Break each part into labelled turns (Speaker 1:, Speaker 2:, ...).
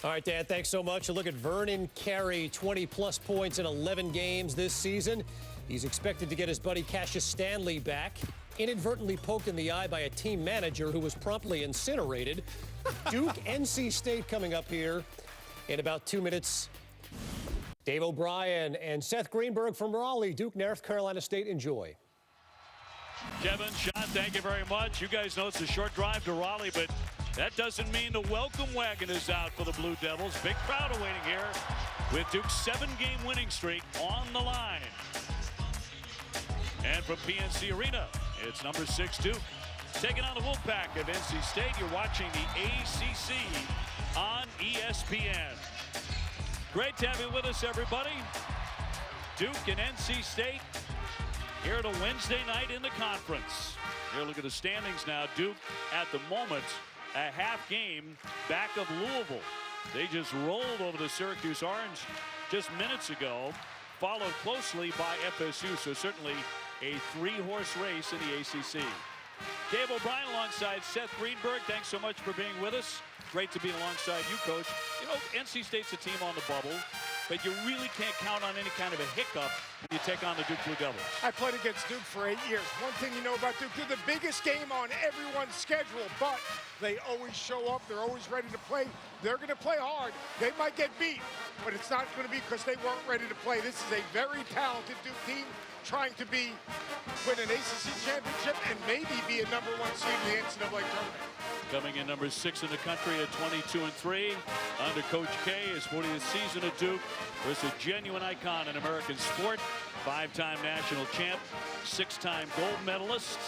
Speaker 1: All right, Dan, thanks so much. A look at Vernon Carey, 20-plus points in 11 games this season. He's expected to get his buddy Cassius Stanley back. Inadvertently poked in the eye by a team manager who was promptly incinerated. Duke, NC State coming up here in about 2 minutes. Dave O'Brien and Seth Greenberg from Raleigh, Duke, North Carolina State. Enjoy.
Speaker 2: Kevin, Sean, thank you very much. You guys know it's a short drive to Raleigh, but that doesn't mean the welcome wagon is out for the Blue Devils. Big crowd awaiting here with Duke's 7-game winning streak on the line. And from PNC Arena, it's number 6 Duke taking on the Wolfpack of NC State. You're watching the ACC on ESPN. Great to have you with us, everybody. Duke and NC State here at a Wednesday night in the conference. Here, look at the standings now. Duke, at the moment, a half game back of Louisville. They just rolled over the Syracuse Orange just minutes ago, followed closely by FSU. So certainly a 3-horse race in the ACC. Dave O'Brien alongside Seth Greenberg. Thanks so much for being with us. Great to be alongside you, Coach. You know, NC State's a team on the bubble, but you really can't count on any kind of a hiccup when you take on the Duke Blue Devils.
Speaker 3: I played against Duke for 8 years. One thing you know about Duke, they're the biggest game on everyone's schedule, but they always show up. They're always ready to play. They're going to play hard. They might get beat, but it's not going to be because they weren't ready to play. This is a very talented Duke team trying to win an ACC championship and maybe be a #1 seed in the NCAA tournament.
Speaker 2: Coming in number 6 in the country at 22-3 under Coach K, his 40th season at Duke, was a genuine icon in American sport, 5-time national champ, 6-time gold medalist.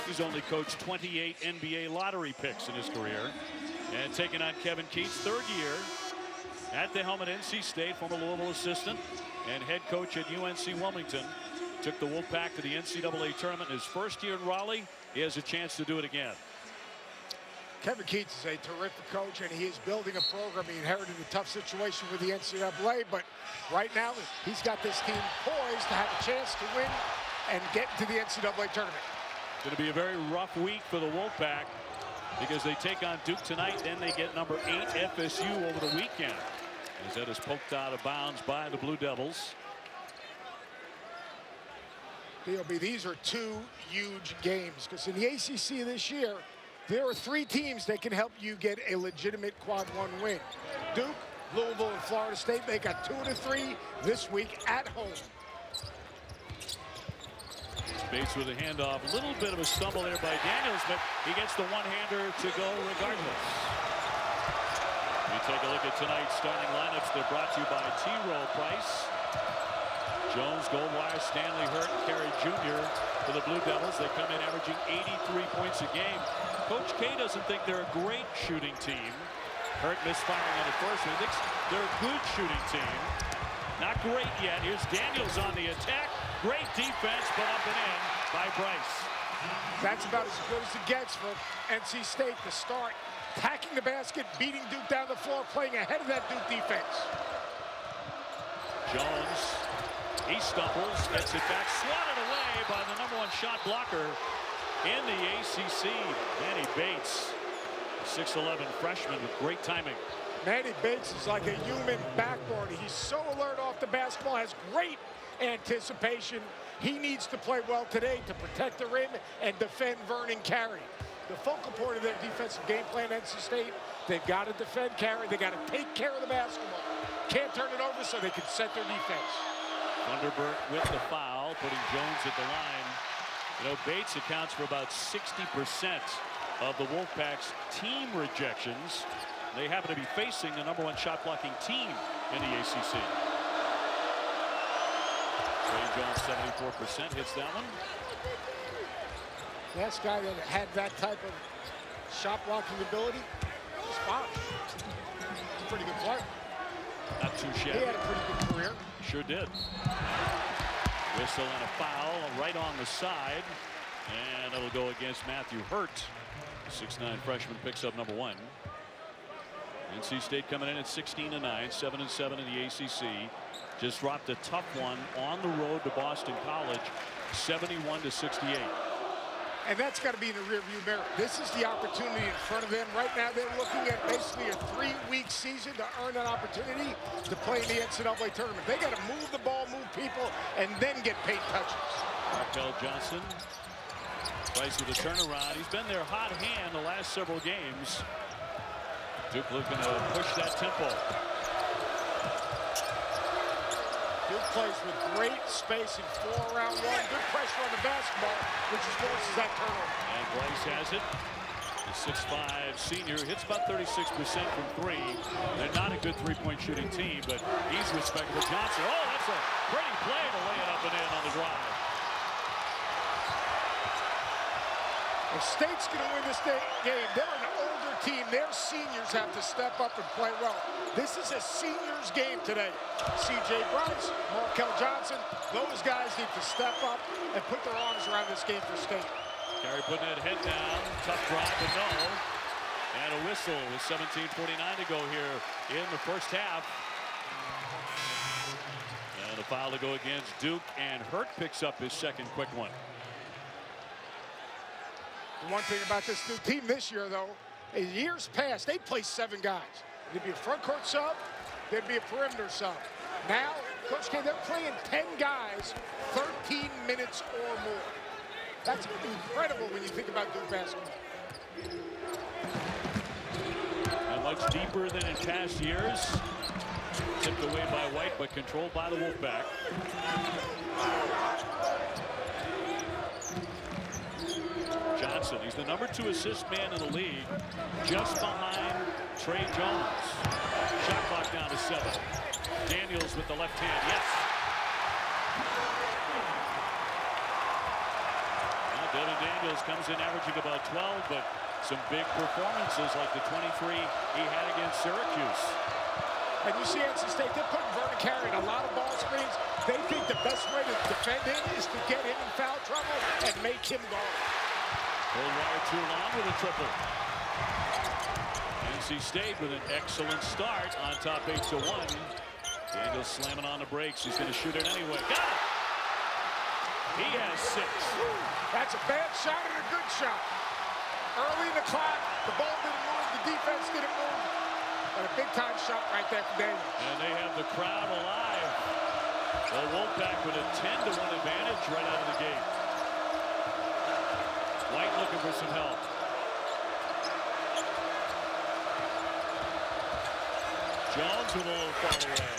Speaker 2: He's only coached 28 NBA lottery picks in his career. And taking on Kevin Keatts, 3rd year at the helm at NC State, former Louisville assistant and head coach at UNC Wilmington. Took the Wolfpack to the NCAA tournament in his 1st year in Raleigh. He has a chance to do it again.
Speaker 3: Kevin Keatts is a terrific coach, and he is building a program. He inherited a tough situation with the NCAA, but right now he's got this team poised to have a chance to win and get into the NCAA tournament.
Speaker 2: Going to be a very rough week for the Wolfpack because they take on Duke tonight, then they get number 8 FSU over the weekend. As that is poked out of bounds by the Blue Devils.
Speaker 3: DOB, these are 2 huge games because in the ACC this year, there are 3 teams that can help you get a legitimate quad 1 win. Duke, Louisville, and Florida State. They got 2 of the 3 this week at home.
Speaker 2: Bates with a handoff. A little bit of a stumble there by Daniels, but he gets the one-hander to go regardless. We take a look at tonight's starting lineups. They're brought to you by T-Row Price. Jones, Goldwire, Stanley, Hurt, Carey Jr. for the Blue Devils. They come in averaging 83 points a game. Coach K doesn't think they're a great shooting team. Hurt misfiring on the first. He thinks they're a good shooting team. Not great yet. Here's Daniels on the attack. Great defense, but up and in by Bryce.
Speaker 3: That's about as good as it gets for NC State to start attacking the basket, beating Duke down the floor, playing ahead of that Duke defense.
Speaker 2: Jones, he stumbles, gets it back, swatted away by the #1 shot blocker in the ACC, Manny Bates, 6'11" freshman with great timing.
Speaker 3: Manny Bates is like a human backboard. He's so alert off the basketball, has great anticipation. He needs to play well today to protect the rim and defend Vernon Carey. The focal point of their defensive game plan, NC State, they've got to defend Carey. They got to take care of the basketball. Can't turn it over so they can set their defense.
Speaker 2: Thunderbird with the foul, putting Jones at the line. You know, Bates accounts for about 60% of the Wolfpack's team rejections. They happen to be facing the #1 shot blocking team in the ACC. Trey Jones, 74% hits that one.
Speaker 3: Last guy that had that type of shot blocking ability, spot. He's a pretty good player.
Speaker 2: Not too shabby.
Speaker 3: He had a pretty good career.
Speaker 2: Sure did. Whistle and a foul right on the side. And it'll go against Matthew Hurt. 6'9" freshman picks up #1. NC State coming in at 16-9, 7-7 in the ACC. Just dropped a tough one on the road to Boston College, 71-68.
Speaker 3: And that's got to be in the rearview mirror. This is the opportunity in front of them. Right now, they're looking at basically a 3-week season. season to earn an opportunity to play in the NCAA tournament. They got to move the ball, move people, and then get paint touches.
Speaker 2: Markel Johnson tries with a turnaround. He's been their hot hand the last several games. Duke looking to push that tempo.
Speaker 3: Duke plays with great spacing, 4 around 1. Good pressure on the basketball, which forces that turnover.
Speaker 2: And Bryce has it. The 6'5" senior hits about 36% from 3. They're not a good three-point shooting team, but he's respectable. Johnson, oh, that's a pretty play to lay it up and in on the drive.
Speaker 3: If State's going to win this game, they're an older team. Their seniors have to step up and play well. This is a seniors game today. C.J. Bryce, Markel Johnson, those guys need to step up and put their arms around this game for State.
Speaker 2: Carey putting that head down. Tough drive, but no. And a whistle with 17:49 to go here in the first half. And a foul to go against Duke, and Hurt picks up his second quick one.
Speaker 3: The one thing about this new team this year, though, is years past, they'd play 7 guys. There'd be a front court sub, there'd be a perimeter sub. Now, Coach K, they're playing 10 guys, 13 minutes or more. That's incredible when you think about Duke basketball.
Speaker 2: And much deeper than in past years. Tipped away by White, but controlled by the Wolfpack. Johnson, he's the #2 assist man in the league, just behind Trey Jones. Shot clock down to 7. Daniels with the left hand, yes. Well, Dylan Daniels comes in averaging about 12, but some big performances like the 23 he had against Syracuse.
Speaker 3: And you see NC State, they're putting Vernon Carey in a lot of ball screens. They think the best way to defend him is to get him in foul trouble and make him guard.
Speaker 2: Full wire too long with a triple. NC State with an excellent start on top 8-1. Daniels slamming on the brakes. He's going to shoot it anyway. Got it! He has 6.
Speaker 3: That's a bad shot and a good shot. Early in the clock, the ball didn't move, the defense didn't move. But a big-time shot right there for Daniels.
Speaker 2: And they have the crowd alive. The Wolfpack with a 10-1 advantage right out of the gate. White looking for some help. Jones with a little fall away.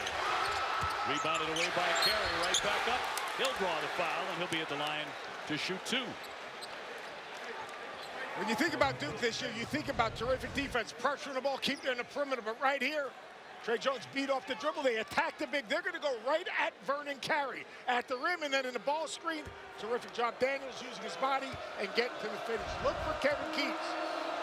Speaker 2: Rebounded away by Carey. Right back up. He'll draw the foul, and he'll be at the line to shoot 2.
Speaker 3: When you think about Duke this year, you think about terrific defense, pressuring the ball, keeping it in the perimeter. But right here, Trey Jones beat off the dribble. They attack the big. They're going to go right at Vernon Carey at the rim, and then in the ball screen, terrific job. Daniels using his body and getting to the finish. Look for Kevin Keats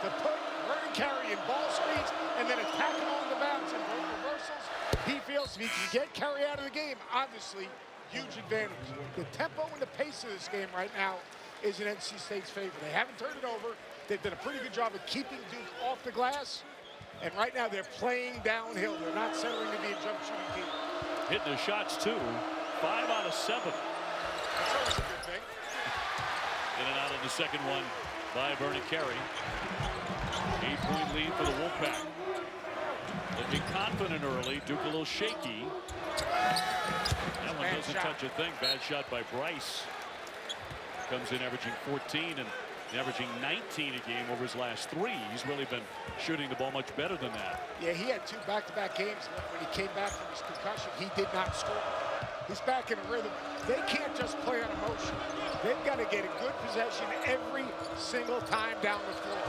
Speaker 3: to put Vernon Carey in ball screens and then attack him on the bounce and both reversals. He feels if he can get Carey out of the game, obviously, huge advantage. The tempo and the pace of this game right now is in NC State's favor. They haven't turned it over. They've done a pretty good job of keeping Duke off the glass. And right now they're playing downhill. They're not settling to be a jump shooting team.
Speaker 2: Hitting the shots too. 5 out of 7.
Speaker 3: That's always a good thing.
Speaker 2: In and out of the second one by Vernon Carey. 8-point lead for the Wolfpack. Looking confident early. Duke a little shaky. That one doesn't touch a thing. Bad shot by Bryce. Comes in averaging 14 and averaging 19 a game over his last 3. He's really been shooting the ball much better than that.
Speaker 3: Yeah, he had 2 back-to-back games. When he came back from his concussion, he did not score. He's back in a rhythm. They can't just play on emotion. They've got to get a good possession every single time down the floor.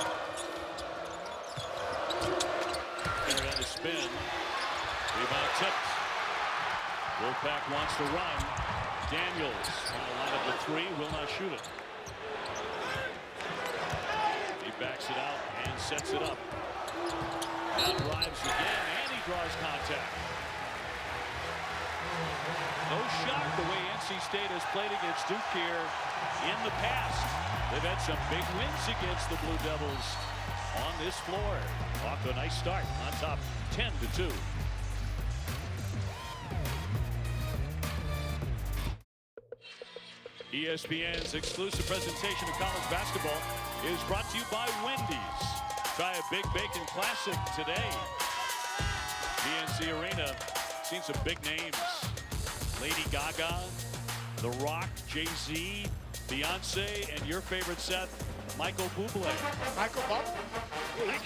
Speaker 2: Carey on the spin. Rebound tipped. Wolfpack wants to run. Daniels on the line of the 3, will not shoot it. He backs it out and sets it up. Now drives again, and he draws contact. No shock the way NC State has played against Duke here in the past. They've had some big wins against the Blue Devils on this floor. Off to a nice start on top 10-2. ESPN's exclusive presentation of college basketball is brought to you by Wendy's. Try a Big Bacon Classic today. SC Arena. Seen some big names. Lady Gaga, The Rock, Jay-Z, Beyonce, and your favorite, Seth, Michael Bublé.
Speaker 3: Michael Bublé?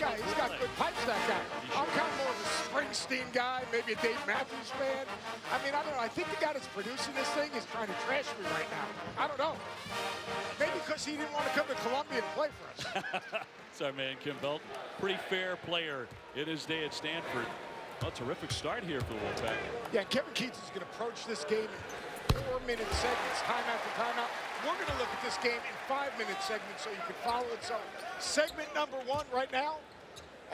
Speaker 3: Yeah, he's got good pipes, that guy. I'm kind of more of a Springsteen guy, maybe a Dave Matthews fan. I mean, I don't know. I think the guy that's producing this thing is trying to trash me right now. I don't know. Maybe because he didn't want to come to Columbia and play for us.
Speaker 2: It's our man, Kim Belt. Pretty fair player in his day at Stanford. Well, terrific start here for the Wolfpack.
Speaker 3: Yeah, Kevin Keats is going to approach this game in 4-minute segments, time after time out. We're going to look at this game in 5-minute segments so you can follow it. So segment number 1 right now,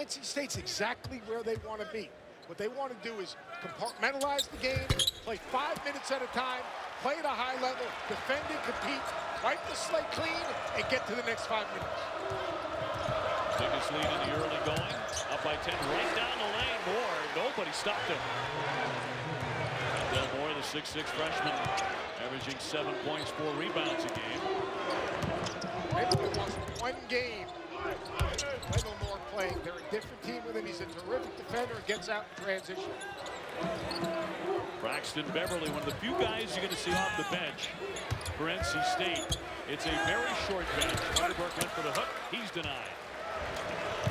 Speaker 3: NC State's exactly where they want to be. What they want to do is compartmentalize the game, play 5 minutes at a time, play at a high level, defend and compete, wipe the slate clean, and get to the next 5 minutes.
Speaker 2: Biggest lead in the early going, up by 10, right down the lane. Moore, nobody stopped him. Del Moore, the 6'6" freshman, averaging 7 points, 4 rebounds a game.
Speaker 3: Maybe it was one game. Wendell Moore playing. They're a different team with him. He's a terrific defender. Gets out in transition.
Speaker 2: Braxton Beverly, one of the few guys you're going to see off the bench for NC State. It's a very short bench. Vanderburg went for the hook. He's denied.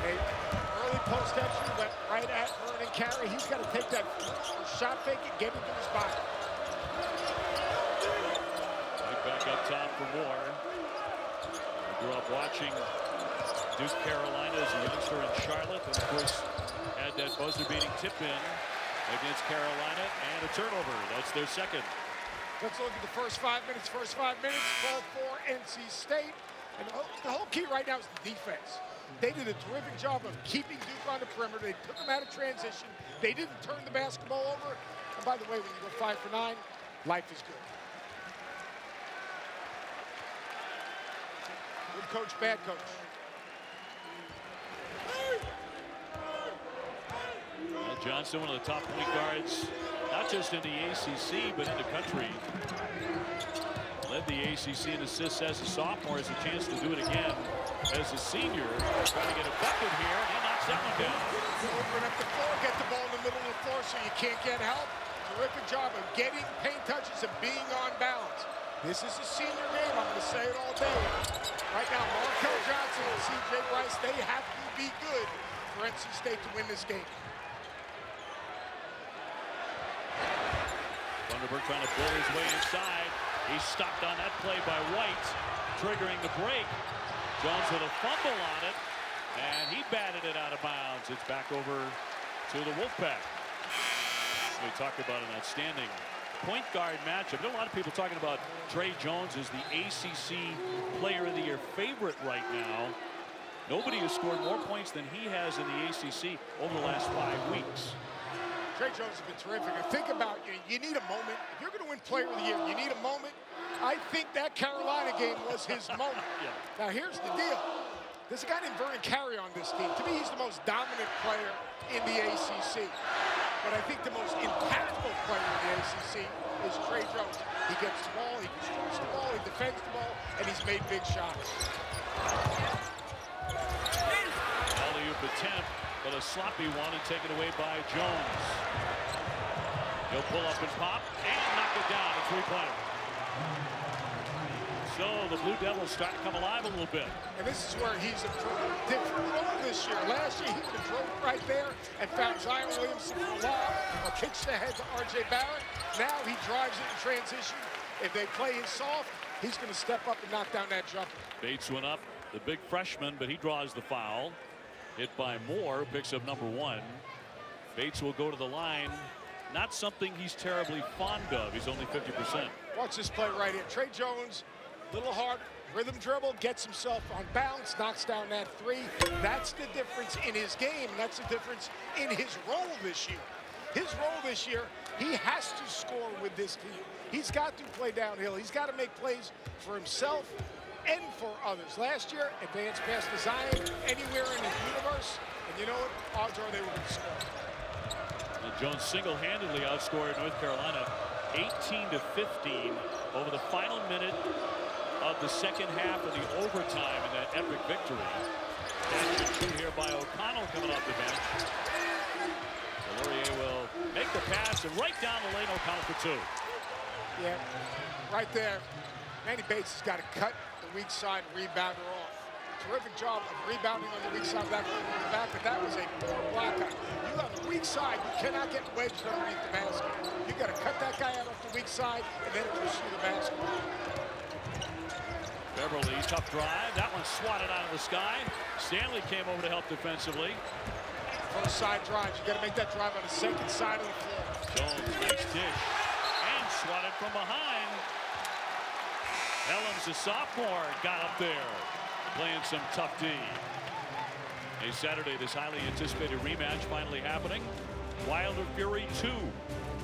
Speaker 3: Early post entry went right at Vernon Carey. He's got to take that shot fake and get into his body.
Speaker 2: Right back up top for Moore. I grew up watching Duke Carolina as a youngster in Charlotte, and of course had that buzzer-beating tip-in against Carolina, and a turnover. That's their second.
Speaker 3: Let's look at the first 5 minutes. First 5 minutes, 12-4 NC State. And the whole key right now is the defense. They did a terrific job of keeping Duke on the perimeter. They took him out of transition. They didn't turn the basketball over. And by the way, when you go 5 for 9, life is good. Good coach, bad coach.
Speaker 2: Well, Johnson, one of the top point guards, not just in the ACC, but in the country. Led the ACC in assists as a sophomore, has a chance to do it again as a senior. Trying to get a bucket here, and he knocks that one down.
Speaker 3: Open up the floor, get the ball in the middle of the floor so you can't get help. Terrific job of getting paint touches and being on balance. This is a senior game, I'm going to say it all day. Right now, Markel Johnson and C.J. Bryce, they have to be good for NC State to win this game.
Speaker 2: Vanderburg trying to build his way inside. He's stopped on that play by White, triggering the break. Jones with a fumble on it, and he batted it out of bounds. It's back over to the Wolfpack. We talked about an outstanding point guard matchup. There are a lot of people talking about Trey Jones as the ACC Player of the Year favorite right now. Nobody has scored more points than he has in the ACC over the last 5 weeks.
Speaker 3: Trey Jones has been terrific. And think about, you need a moment. If you're going to win Player of the Year, you need a moment. I think that Carolina game was his moment.
Speaker 2: Yeah.
Speaker 3: Now, here's the deal. There's a guy named Vernon Carey on this team. To me, he's the most dominant player in the ACC. But I think the most impactful player in the ACC is Trey Jones. He gets the ball, he controls the ball, he defends the ball, and he's made big shots.
Speaker 2: Alley-oop attempt, but a sloppy one, and taken away by Jones. He'll pull up and pop and knock it down. A three-pointer. So the Blue Devils start to come alive a little bit.
Speaker 3: And this is where he's a different role this year. Last year, he would have drove right there and found Zion Williamson for a lob or pitched ahead to R.J. Barrett. Now he drives it in transition. If they play his soft, he's going to step up and knock down that jumper.
Speaker 2: Bates went up, the big freshman, but he draws the foul. Hit by Moore, picks up number 1. Bates will go to the line. Not something he's terribly fond of. He's only 50%.
Speaker 3: Watch this play right here. Trey Jones, little hard, rhythm dribble, gets himself on balance, knocks down that 3. That's the difference in his game. That's the difference in his role this year. His role this year, he has to score with this team. He's got to play downhill. He's got to make plays for himself and for others. Last year, advanced past the Zion anywhere in the universe. And you know what? Odds are they were going to score.
Speaker 2: And Jones single-handedly outscored North Carolina 18-15 over the final minute of the second half of the overtime in that epic victory. That's a 2 here by O'Connell coming off the bench. Laurier will the pass, and right down the lane, O'Connell for two.
Speaker 3: Yeah, right there. Manny Bates has got to cut the weak side rebounder off. Terrific job of rebounding on the weak side of that back, but that was a poor block on. You on the weak side, you cannot get wedged underneath the basket. You got to cut that guy out off the weak side and then pursue the basket.
Speaker 2: Beverly, tough drive. That one swatted out of the sky. Stanley came over to help defensively.
Speaker 3: First side drives. You got to make that drive on the second side of the floor.
Speaker 2: Jones, nice dish. And swatted from behind. Helms, a sophomore, got up there. Playing some tough D. A Saturday, this highly anticipated rematch finally happening. Wilder Fury 2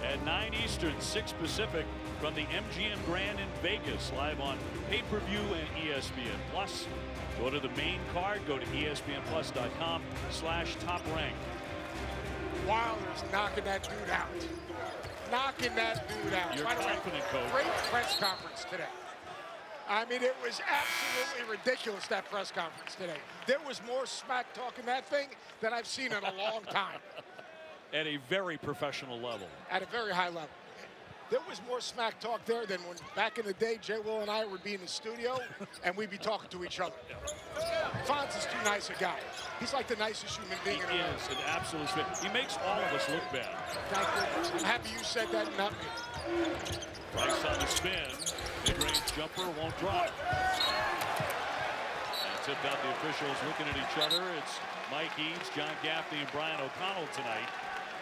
Speaker 2: at 9 Eastern, 6 Pacific from the MGM Grand in Vegas, live on pay-per-view and ESPN Plus. Go to the main card, go to espnplus.com/top rank.
Speaker 3: Wilder's knocking that dude out. Knocking that dude out.
Speaker 2: You're confident, Coach.
Speaker 3: Great press conference today. I mean, it was absolutely ridiculous, that press conference today. There was more smack talk in that thing than I've seen in a long time.
Speaker 2: At a very professional level.
Speaker 3: At a very high level. There was more smack talk there than when back in the day, Jay Will and I would be in the studio and we'd be talking to each other. Fonz is too nice a guy. He's like the nicest human being in the world.
Speaker 2: He is an absolute fit. He makes all of us look bad.
Speaker 3: Thank goodness. I'm happy you said that, not me.
Speaker 2: Price on the spin. Mid-range jumper won't drop. And tipped out the officials looking at each other. It's Mike Eads, John Gaffney, and Brian O'Connell tonight.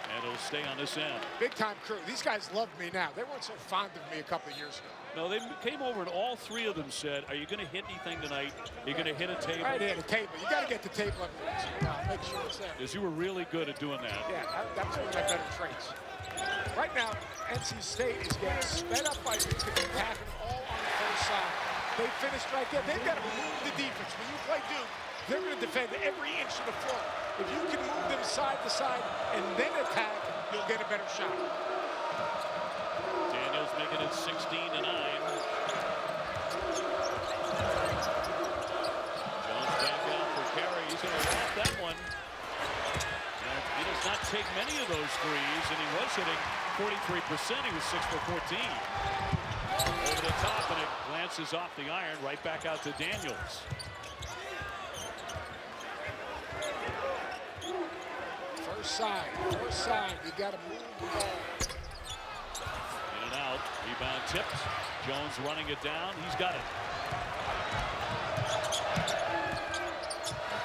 Speaker 2: And it'll stay on this end.
Speaker 3: Big time crew. These guys love me now. They weren't so fond of me a couple of years ago.
Speaker 2: No, they came over and all three of them said, are you going to hit anything tonight? Are you going to hit a table?
Speaker 3: Right, hit a table. You got to get the table every once in a while. Make sure it's there.
Speaker 2: Because you were really good at doing that.
Speaker 3: Yeah, that was one of my better traits. Right now, NC State is getting sped up by Duke and attacking all on the first side. They finished right there. They've got to move the defense. When you play Duke, they're going to defend every inch of the floor. If you can move them side to side and then attack, you'll get a better shot.
Speaker 2: Daniels making it 16-9. Jones back out for Carey. He's going to lock that one. And he does not take many of those threes, and he was hitting 43%. He was 6 for 14. Over the top, and it glances off the iron, right back out to Daniels.
Speaker 3: First side, you got to move the ball.
Speaker 2: In and out, rebound tipped. Jones running it down. He's got it.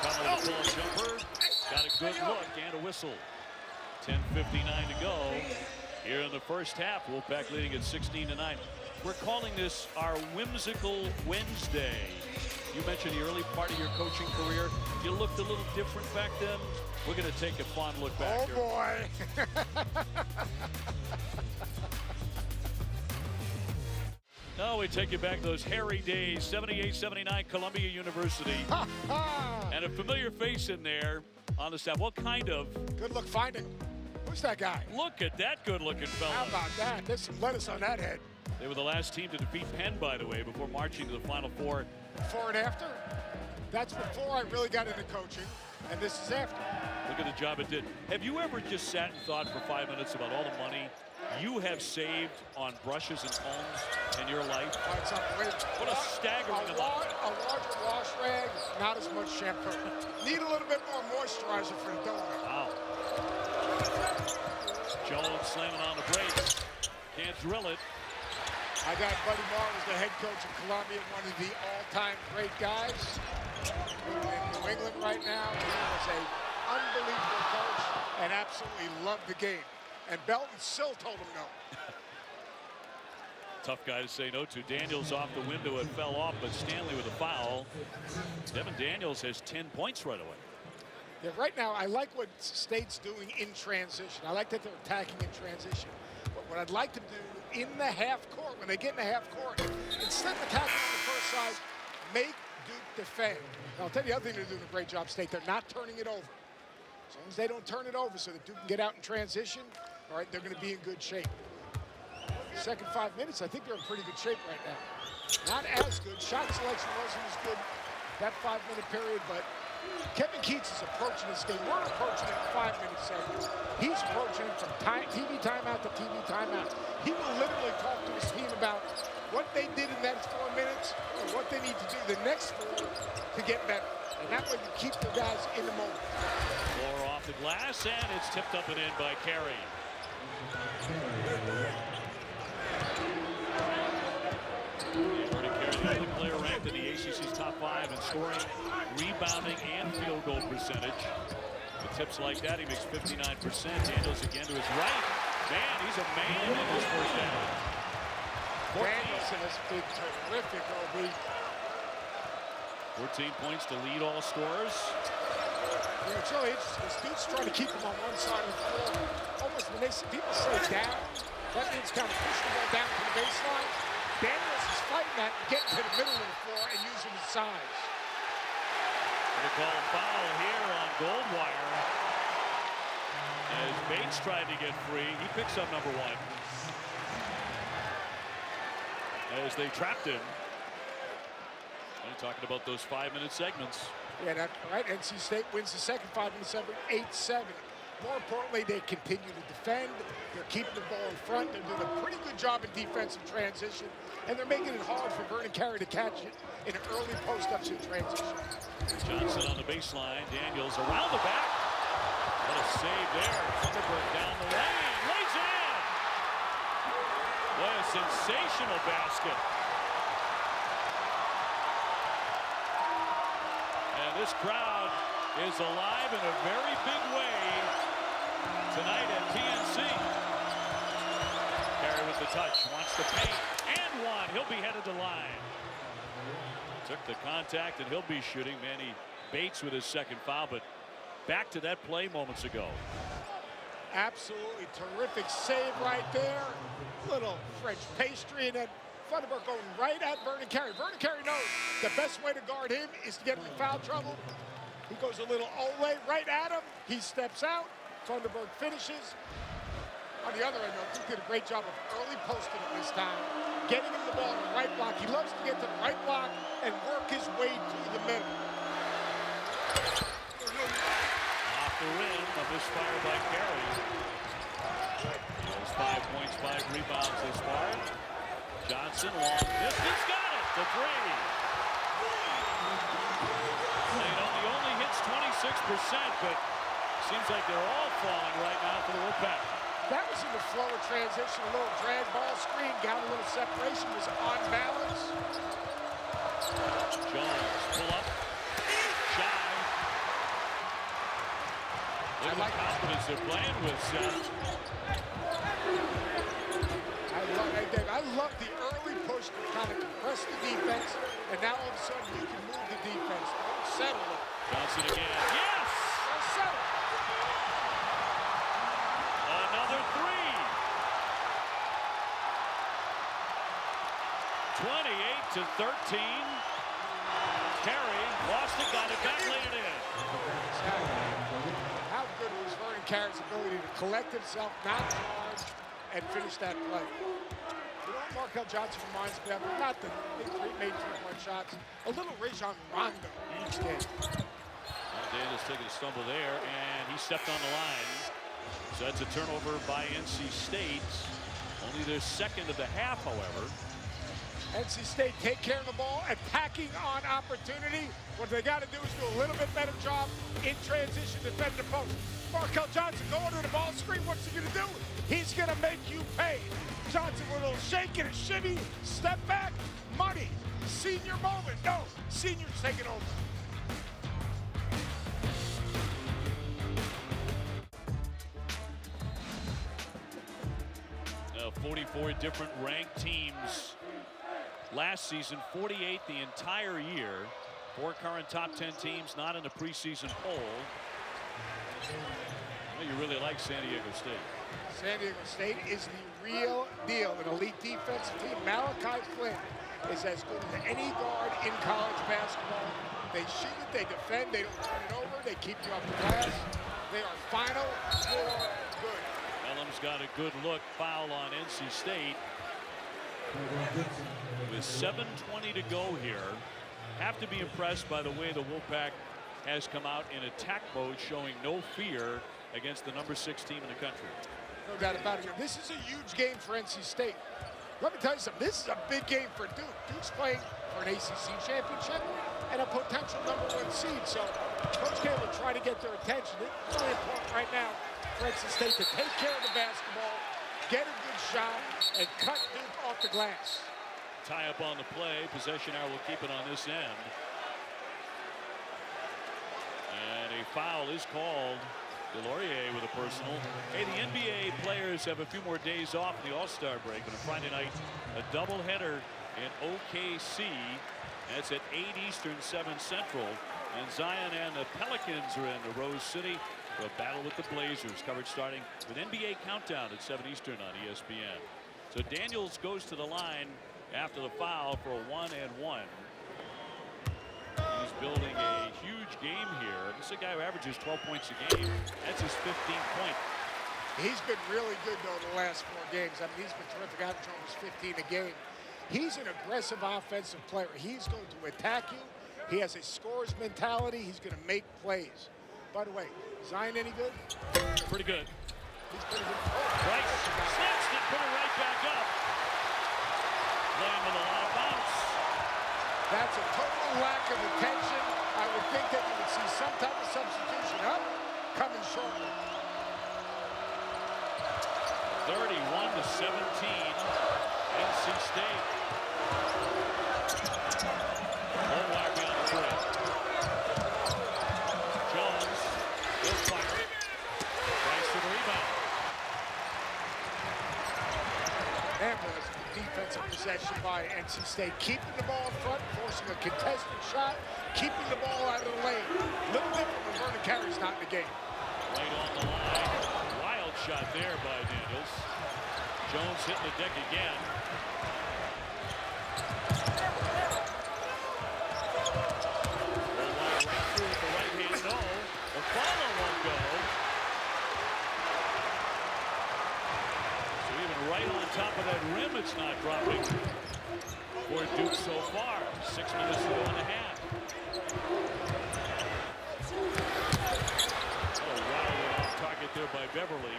Speaker 2: O'Connell with a pull-up jumper. Got a good look and a whistle. 10:59 to go here in the first half. Wolfpack leading at 16-9. We're calling this our whimsical Wednesday. You mentioned the early part of your coaching career. You looked a little different back then. We're going to take a fond look back here.
Speaker 3: Oh, boy.
Speaker 2: No, we take you back to those hairy days, 78-79 Columbia University. And a familiar face in there on the staff. What kind of?
Speaker 3: Good look finding. Who's that guy?
Speaker 2: Look at that good-looking fella.
Speaker 3: How about that? There's some lettuce on that head.
Speaker 2: They were the last team to defeat Penn, by the way, before marching to the Final Four.
Speaker 3: Before and after? That's before I really got into coaching, and this is after.
Speaker 2: Look at the job it did. Have you ever just sat and thought for 5 minutes about all the money you have saved on brushes and combs in your life? What a staggering amount.
Speaker 3: A larger wash rag, not as much shampoo. Need a little bit more moisturizer for the donut.
Speaker 2: Wow. Jones slamming on the brakes. Can't drill it.
Speaker 3: I got Buddy Moore, was the head coach of Columbia, one of the all-time great guys in New England right now. He was an unbelievable coach and absolutely loved the game. And Belton still told him no.
Speaker 2: Tough guy to say no to. Daniels off the window, it fell off, but Stanley with a foul. Devin Daniels has 10 points right away.
Speaker 3: Yeah, right now, I like what State's doing in transition. I like that they're attacking in transition. But what I'd like them to do in the half court, when they get in the half court, instead of attacking on the first side, make Duke defend. Now, I'll tell you the other thing they're doing a great job, State. They're not turning it over. As long as they don't turn it over so that Duke can get out in transition, all right, they're going to be in good shape. Second 5 minutes, I think they're in pretty good shape right now. Not as good. Shot selection wasn't as good that 5-minute period, but Kevin Keats is approaching this game. We're approaching it in 5-minute segments. He's approaching it from TV timeout to TV timeout. He will literally talk to his team about what they did in that 4 minutes and what they need to do the next 4 to get better. And that way you keep the guys in the moment.
Speaker 2: Floor off the glass, and it's tipped up and in by Carey. Vernon Carey, the only player ranked in the ACC's top 5 in scoring, rebounding, and field goal percentage. With tips like that, he makes 59%. Daniels again to his right. Man, he's a man in his first down.
Speaker 3: Danielson has been terrific, OB.
Speaker 2: 14 points to lead all scorers.
Speaker 3: You know, it's really interesting. This dude's trying to keep him on one side of the floor. Almost when people say down, that means kind of pushing the ball down to the baseline. Daniels is fighting that and getting to the middle of the floor and using his size.
Speaker 2: They call a foul here on Goldwire. As Bates tried to get free, he picks up number 1. As they trapped him. And talking about those 5-minute segments.
Speaker 3: Yeah, that's right. NC State wins the second 5-minute segment, 8-7. More importantly, they continue to defend. They're keeping the ball in front. They're doing a pretty good job in defensive transition. And they're making it hard for Vernon Carey to catch it in an early post-ups in transition.
Speaker 2: Johnson on the baseline. Daniels around the back. What a save there. Thunderbird down the lane. Lays it in. What a sensational basket. And this crowd is alive in a very big way tonight at PNC. Carey with the touch. Wants to paint. And one. He'll be headed to line. Took the contact, and he'll be shooting. Manny Bates with his second foul, but back to that play moments ago.
Speaker 3: Absolutely terrific save right there. Little French pastry, and then Thunderbird going right at Vernon Carey. Vernon Carey knows the best way to guard him is to get him in foul trouble. He goes a little Ole right at him. He steps out. Thunderbird finishes. On the other end, though, he did a great job of early posting it this time, getting him the ball in the right block. He loves to get to the right block and work his way through the middle.
Speaker 2: Off the rim, a misfire by Carey. Those 5 points, 5 rebounds this far. Johnson, long distance, got it, the 3. He only hits 26%, but seems like they're all falling right now for the Wolfpack.
Speaker 3: That was in the flow of transition, a little drag ball screen, got a little separation, was on balance.
Speaker 2: Jones, pull up, shy. Look at the confidence they're playing with, Seth.
Speaker 3: I love the early push to kind of compress the defense, and now all of a sudden you can move the defense. Don't settle it.
Speaker 2: Johnson again. Yes!
Speaker 3: Don't settle.
Speaker 2: Another 3. 28-13. Carey lost it, got it back, laid it in.
Speaker 3: How good was Vernon Carey's ability to collect himself, not charge, and finish that play. You know what Markel Johnson reminds me of? Not the big made 3-point shots. A little Rajon Rondo each game.
Speaker 2: Davis taking a stumble there, and he stepped on the line. So that's a turnover by NC State. Only their second of the half, however.
Speaker 3: NC State take care of the ball, attacking on opportunity. What they got to do is do a little bit better job in transition, defend the post. Markel Johnson going to the ball screen. What's he going to do? He's going to make you pay. Johnson with a little shake and a shimmy, step back, money. Senior moment. No, senior's taking over.
Speaker 2: 44 different ranked teams last season, 48 the entire year. 4 current top 10 teams not in the preseason poll. Well, you really like San Diego State.
Speaker 3: San Diego State is the real deal. An elite defensive team. Malachi Flynn is as good as any guard in college basketball. They shoot it, they defend, they don't turn it over, they keep you off the glass. They are Final Four good.
Speaker 2: Elam's got a good look. Foul on NC State. With 7:20 to go here. Have to be impressed by the way the Wolfpack has come out in attack mode, showing no fear against the #6 team in the country.
Speaker 3: No doubt about it. This is a huge game for NC State. Let me tell you something. This is a big game for Duke. Duke's playing for an ACC championship and a potential #1 seed. So Coach K will try to get their attention. It's really important right now for NC State to take care of the basketball, get a good shot, and cut Duke off the glass.
Speaker 2: Tie up on the play. Possession arrow will keep it on this end. And a foul is called. Delorier with a personal. Hey, the NBA players have a few more days off in the All-Star break. And on Friday night, a doubleheader in OKC. That's at 8 Eastern, 7 Central. And Zion and the Pelicans are in the Rose City for a battle with the Blazers. Coverage starting with NBA Countdown at 7 Eastern on ESPN. So Daniels goes to the line after the foul for a 1-and-1. He's building a huge game here. This is a guy who averages 12 points a game. That's his 15th point.
Speaker 3: He's been really good, though, the last 4 games. I mean, he's been terrific, averaging almost 15 a game. He's an aggressive offensive player. He's going to attack you. He has a scorer's mentality. He's going to make plays. By the way, Zion any good?
Speaker 2: Pretty good.
Speaker 3: He's pretty good.
Speaker 2: Right, snatched it, put it right back up. Laying with a lot of bounce.
Speaker 3: That's a total lack of attention. I would think that you would see some type of substitution up, coming shortly.
Speaker 2: 31-17, NC State. Wolfpack on the three. Jones will fire it. Price for the rebound.
Speaker 3: That was a defensive possession by NC State, keeping the ball in front, forcing a contested shot, keeping the ball out of the lane. Little different when Vernon Carey's not in the game.
Speaker 2: Right on the line. Wild shot there by Daniels. Jones hitting the deck again. Right through with the right hand, no. The follow won't go. So even right on top of that rim, it's not dropping for Duke so far. 6 minutes to go in the half. Oh, wow, off target there by Beverly.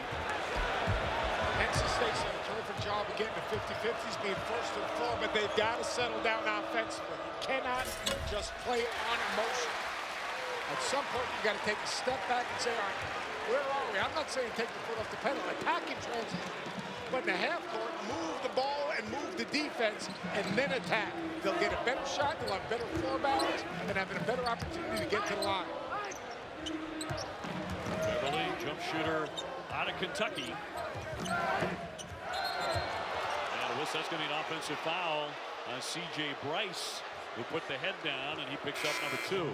Speaker 3: NC State's done a terrific job of getting the 50-50s, being first to the floor, but they've got to settle down offensively. You cannot just play on emotion. At some point, you got to take a step back and say, all right, where are we? I'm not saying take the foot off the pedal, attack in transition, but in the half court, move the ball and move the defense, and then attack. They'll get a better shot, they'll have better floor balance, and have a better opportunity to get to the line.
Speaker 2: Beverly, jump shooter out of Kentucky. And that's going to be an offensive foul on C.J. Bryce, who put the head down, and he picks up #2.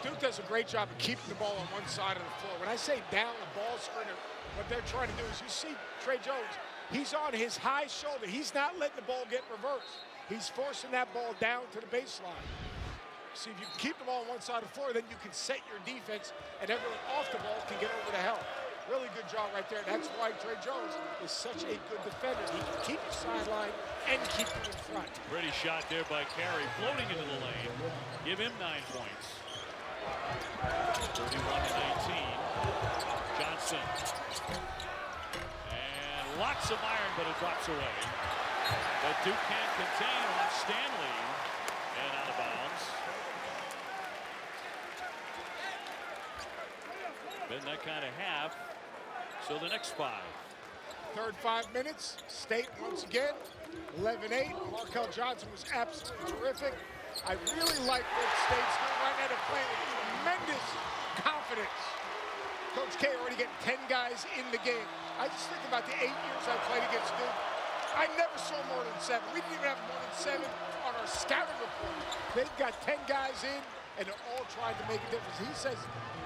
Speaker 3: Duke does a great job of keeping the ball on one side of the floor. When I say down the ball screener, what they're trying to do is, you see Trey Jones, he's on his high shoulder. He's not letting the ball get reversed. He's forcing that ball down to the baseline. See, if you can keep the ball on one side of the floor, then you can set your defense, and everyone off the ball can get over the help. Really good job right there. That's why Trey Jones is such a good defender. He can keep the sideline and keep you in front.
Speaker 2: Pretty shot there by Carey, floating into the lane. Give him 9 points. 31-19. Johnson. And lots of iron, but it drops away. But Duke can't contain on Stanley. And out of bounds. Been that kind of half. So the next 5.
Speaker 3: Third 5 minutes, State once again, 11-8. Markel Johnson was absolutely terrific. I really like what State's doing right now. They're playing with tremendous confidence. Coach K already getting 10 guys in the game. I just think about the 8 years I played against Duke. I never saw more than 7. We didn't even have more than 7 on our scouting report. They've got 10 guys in, and they're all trying to make a difference. He says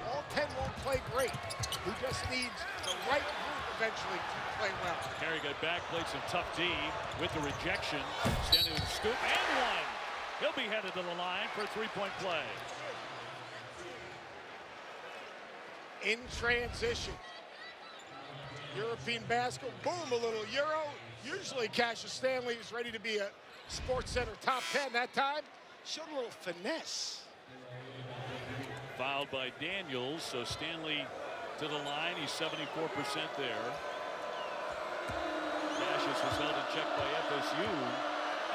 Speaker 3: all 10 won't play great. He just needs the right group eventually to play well.
Speaker 2: Carey got back, played some tough D with the rejection. Standing with the scoop, and one. He'll be headed to the line for a 3-point play.
Speaker 3: In transition. European basketball, boom, a little Euro. Usually Cassius Stanley is ready to be a Sports Center top 10. That time, showed a little finesse.
Speaker 2: Fouled by Daniels, so Stanley to the line. He's 74% there. Cassius was held in check by FSU,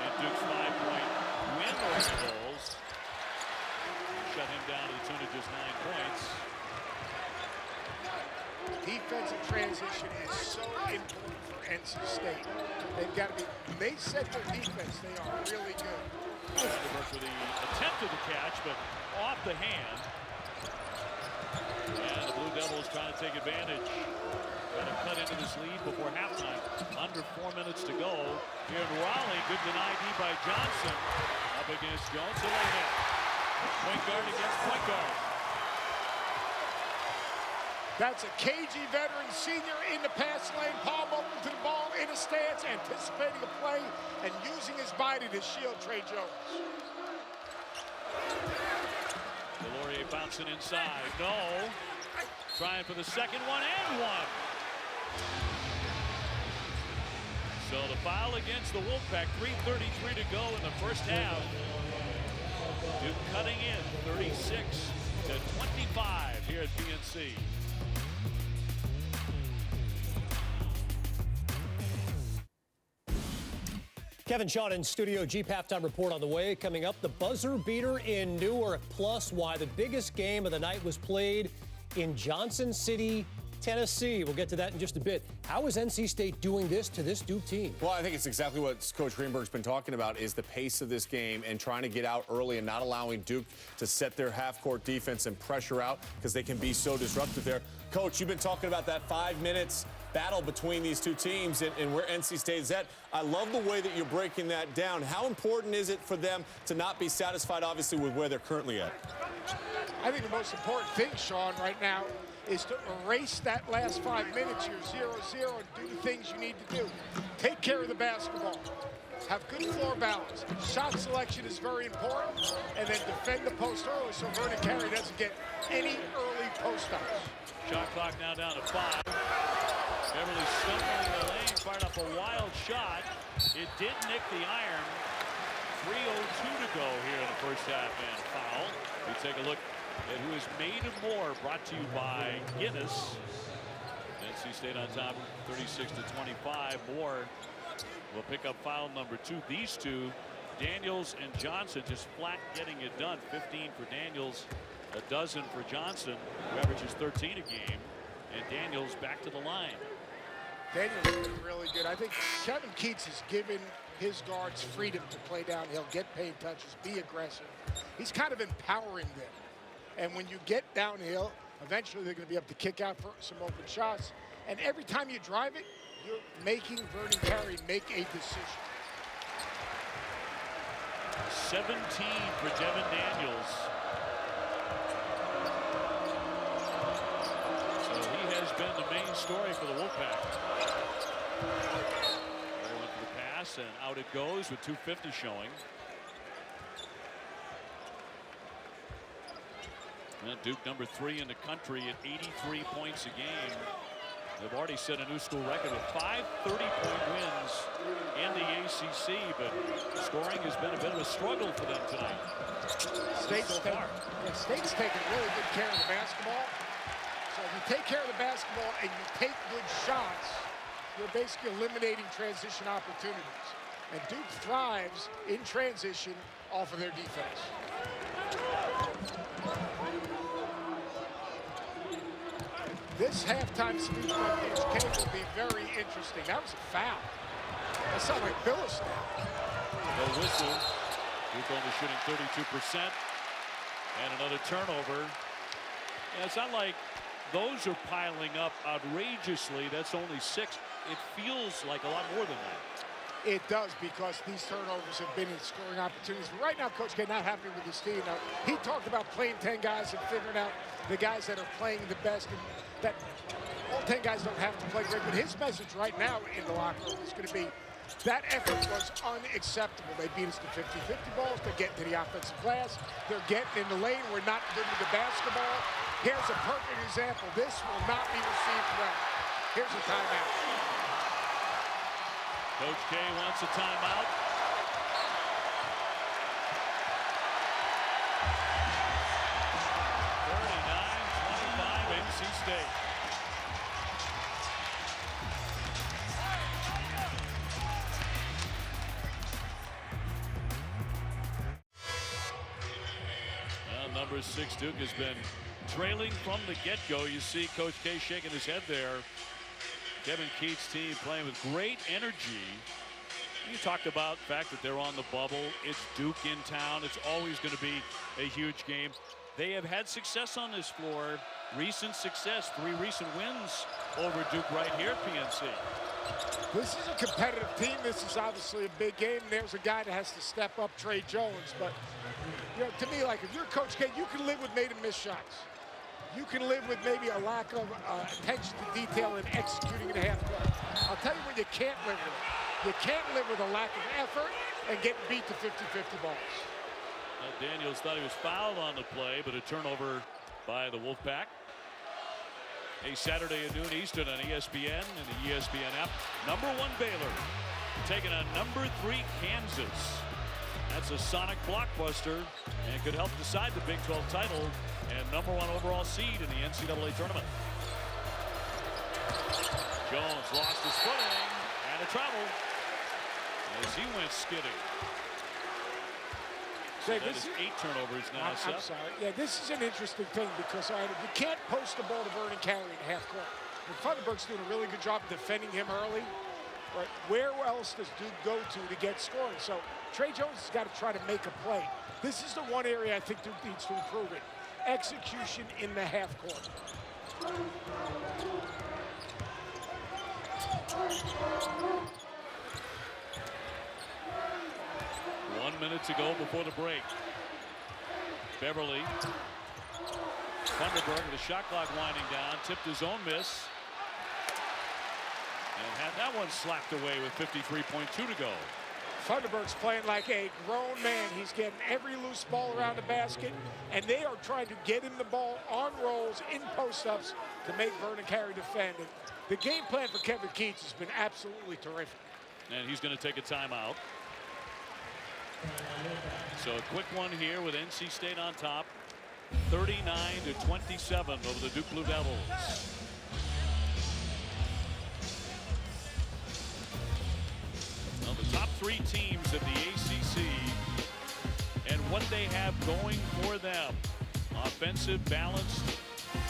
Speaker 2: and Duke's 5-point win over the Bulls shut him down to the tune of just 9 points.
Speaker 3: Defensive transition is so important for NC State. They've got to be, when they set their defense, they are really good.
Speaker 2: For the attempt of the catch, but off the hand. And the Blue Devils trying to take advantage. Trying to cut into this lead before halftime. Under 4 minutes to go. Here in Raleigh, good denied D by Johnson. Up against Jones. So point guard against point guard.
Speaker 3: That's a cagey veteran senior in the pass lane, palm open to the ball, in a stance, anticipating a play, and using his body to shield Trey Jones.
Speaker 2: Delorier bouncing inside. No. Trying for the second one and one. So the foul against the Wolfpack. 3:33 to go in the first half. Duke cutting in 36-25 here at PNC.
Speaker 1: Kevin Sean in studio. Jeep halftime report on the way. Coming up, the buzzer beater in Newark, plus why the biggest game of the night was played in Johnson City, Tennessee. We'll get to that in just a bit. How is NC State doing this to this Duke team?
Speaker 4: Well, I think it's exactly what Coach Greenberg's been talking about, is the pace of this game and trying to get out early and not allowing Duke to set their half-court defense and pressure out, because they can be so disruptive there. Coach, you've been talking about that 5 minutes battle between these two teams and where NC State is at. I love the way that you're breaking that down. How important is it for them to not be satisfied, obviously, with where they're currently at?
Speaker 3: I think the most important thing, Sean, right now is to erase that last 5 minutes. You're 0-0 and do the things you need to do. Take care of the basketball. Have good floor balance. Shot selection is very important. And then defend the post early so Vernon Carey doesn't get any early post-ups.
Speaker 2: Shot clock now down to 5. Beverly stumbling in the lane, fired up a wild shot. It did nick the iron. 3:02 to go here in the first half, and foul. We take a look at who is made of more, brought to you by Guinness. NC State on top, 36-25. Moore will pick up foul number 2. These two, Daniels and Johnson, just flat getting it done. 15 for Daniels, a dozen for Johnson, who averages 13 a game. And Daniels back to the line.
Speaker 3: Daniels has been really good. I think Kevin Keats has given his guards freedom to play downhill, get paint touches, be aggressive. He's kind of empowering them. And when you get downhill, eventually they're going to be able to kick out for some open shots. And every time you drive it, you're making Vernon Carey make a decision.
Speaker 2: 17 for Devin Daniels. So he has been the main story for the Wolfpack. Went for the pass, and out it goes with 2:50 showing. And Duke number 3 in the country at 83 points a game. They've already set a new school record with 5 30-point wins in the ACC, but scoring has been a bit of a struggle for them tonight.
Speaker 3: State's taking really good care of the basketball. So if you take care of the basketball and you take good shots, you're basically eliminating transition opportunities. And Duke thrives in transition off of their defense. This halftime speech by Coach K will be very interesting. That was a foul. That sounded like Billis now.
Speaker 2: No whistle. Duke only shooting 32%. And another turnover. Yeah, it's not like those are piling up outrageously. That's only 6. It feels like a lot more than that.
Speaker 3: It does, because these turnovers have been in scoring opportunities. But right now, Coach K not happy with his team. Now, he talked about playing 10 guys and figuring out the guys that are playing the best. And that all 10 guys don't have to play great. But his message right now in the locker room is going to be that effort was unacceptable. They beat us to 50-50 balls. They're getting to the offensive glass. They're getting in the lane. We're not good with the basketball. Here's a perfect example. This will not be received well. Here's a timeout.
Speaker 2: Coach K wants a timeout. State. Well, number 6 Duke has been trailing from the get-go. You see Coach K shaking his head there. Kevin Keatts' team playing with great energy. You talked about the fact that they're on the bubble. It's Duke in town. It's always going to be a huge game. They have had success on this floor. Recent success, 3 recent wins over Duke right here at PNC.
Speaker 3: This is a competitive team. This is obviously a big game. There's a guy that has to step up, Trey Jones. But, you know, to me, like, if you're Coach K, you can live with made and missed shots. You can live with maybe a lack of attention to detail in executing in the half court. I'll tell you what you can't live with. You can't live with a lack of effort and getting beat to 50-50 balls.
Speaker 2: Daniels thought he was fouled on the play, but a turnover by the Wolfpack. A Saturday at noon Eastern on ESPN and the ESPN app. Number 1 Baylor taking on number 3 Kansas. That's a sonic blockbuster and could help decide the Big 12 title and number 1 overall seed in the NCAA tournament. Jones lost his footing and a travel as he went skidding. So that is 8 turnovers now.
Speaker 3: I'm sorry. Yeah, this is an interesting thing because you can't post the ball to Vernon Carey in half court. And Funderburg's doing a really good job defending him early. But where else does Duke go to get scoring? So Trey Jones has got to try to make a play. This is the one area I think Duke needs to improve it. Execution in the half court.
Speaker 2: 1 minute to go before the break. Beverly. Funderburg with the shot clock winding down. Tipped his own miss. And had that one slapped away with 53.2 to go.
Speaker 3: Funderburg's playing like a grown man. He's getting every loose ball around the basket, and they are trying to get him the ball on rolls, in post-ups, to make Vernon Carey defend. And the game plan for Kevin Keatts has been absolutely terrific.
Speaker 2: And he's going to take a timeout. So a quick one here with NC State on top. 39-27 over the Duke Blue Devils. Well, the top 3 teams of the ACC and what they have going for them. Offensive, balanced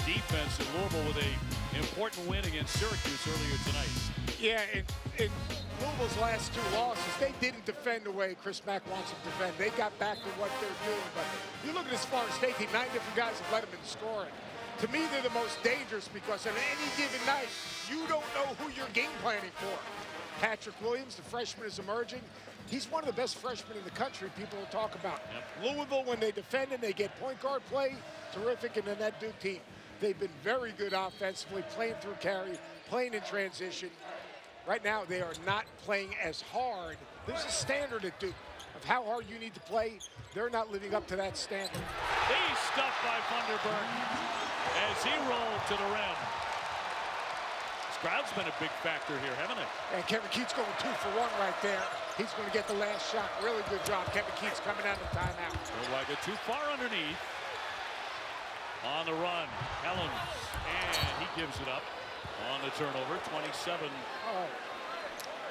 Speaker 2: defense in Louisville with an important win against Syracuse earlier tonight.
Speaker 3: Yeah, in Louisville's last 2 losses, they didn't defend the way Chris Mack wants them to defend. They got back to what they're doing. But you look at this Florida State team, 9 different guys have led them in scoring. To me, they're the most dangerous because on any given night, you don't know who you're game planning for. Patrick Williams, the freshman, is emerging. He's one of the best freshmen in the country people will talk about. Yep. Louisville, when they defend and they get point guard play, terrific. And then that Duke team, they've been very good offensively, playing through carry, playing in transition. Right now, they are not playing as hard. There's a standard at Duke of how hard you need to play. They're not living up to that standard.
Speaker 2: He's stuffed by Funderburg as he rolled to the rim. This crowd's been a big factor here, haven't it?
Speaker 3: And Kevin Keatts going 2 for 1 right there. He's going to get the last shot. Really good job. Kevin Keatts coming out of the timeout.
Speaker 2: Like too far underneath. On the run, Helens, and he gives it up on the turnover. 27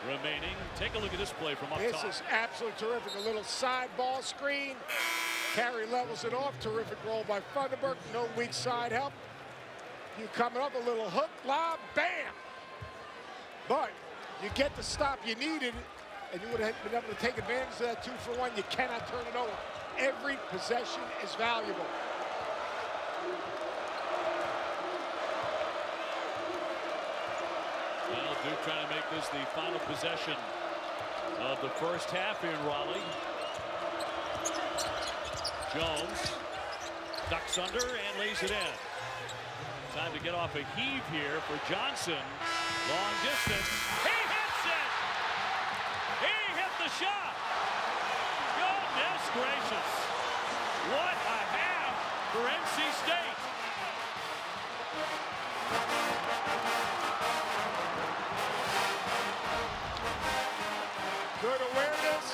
Speaker 2: remaining. Take a look at this play from up top.
Speaker 3: This is absolutely terrific. A little side ball screen. Carey levels it off. Terrific roll by Funderburg. No weak side help. You coming up, a little hook, lob, bam! But you get the stop you needed, and you would have been able to take advantage of that 2 for 1. You cannot turn it over. Every possession is valuable.
Speaker 2: Well, Duke trying to make this the final possession of the first half here in Raleigh. Jones ducks under and lays it in. Time to get off a heave here for Johnson. Long distance. He hits it! He hit the shot! Goodness gracious. What a half for NC State.
Speaker 3: Good awareness.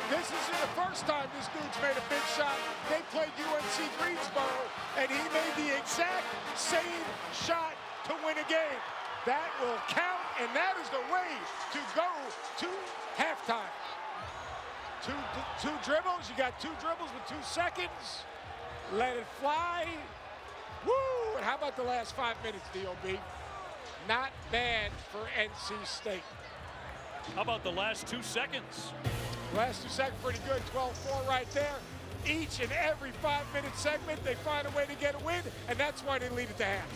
Speaker 3: This is an the first time this dude's made a big shot, they played UNC Greensboro, and he made the exact same shot to win a game. That will count, and that is the way to go to halftime. Two dribbles. You got 2 dribbles with 2 seconds. Let it fly. Woo! And how about the last 5 minutes, DOB? Not bad for NC State.
Speaker 2: How about the last 2 seconds?
Speaker 3: Last 2 seconds, pretty good. 12-4 right there. Each and every 5-minute segment, they find a way to get a win, and that's why they lead at the half.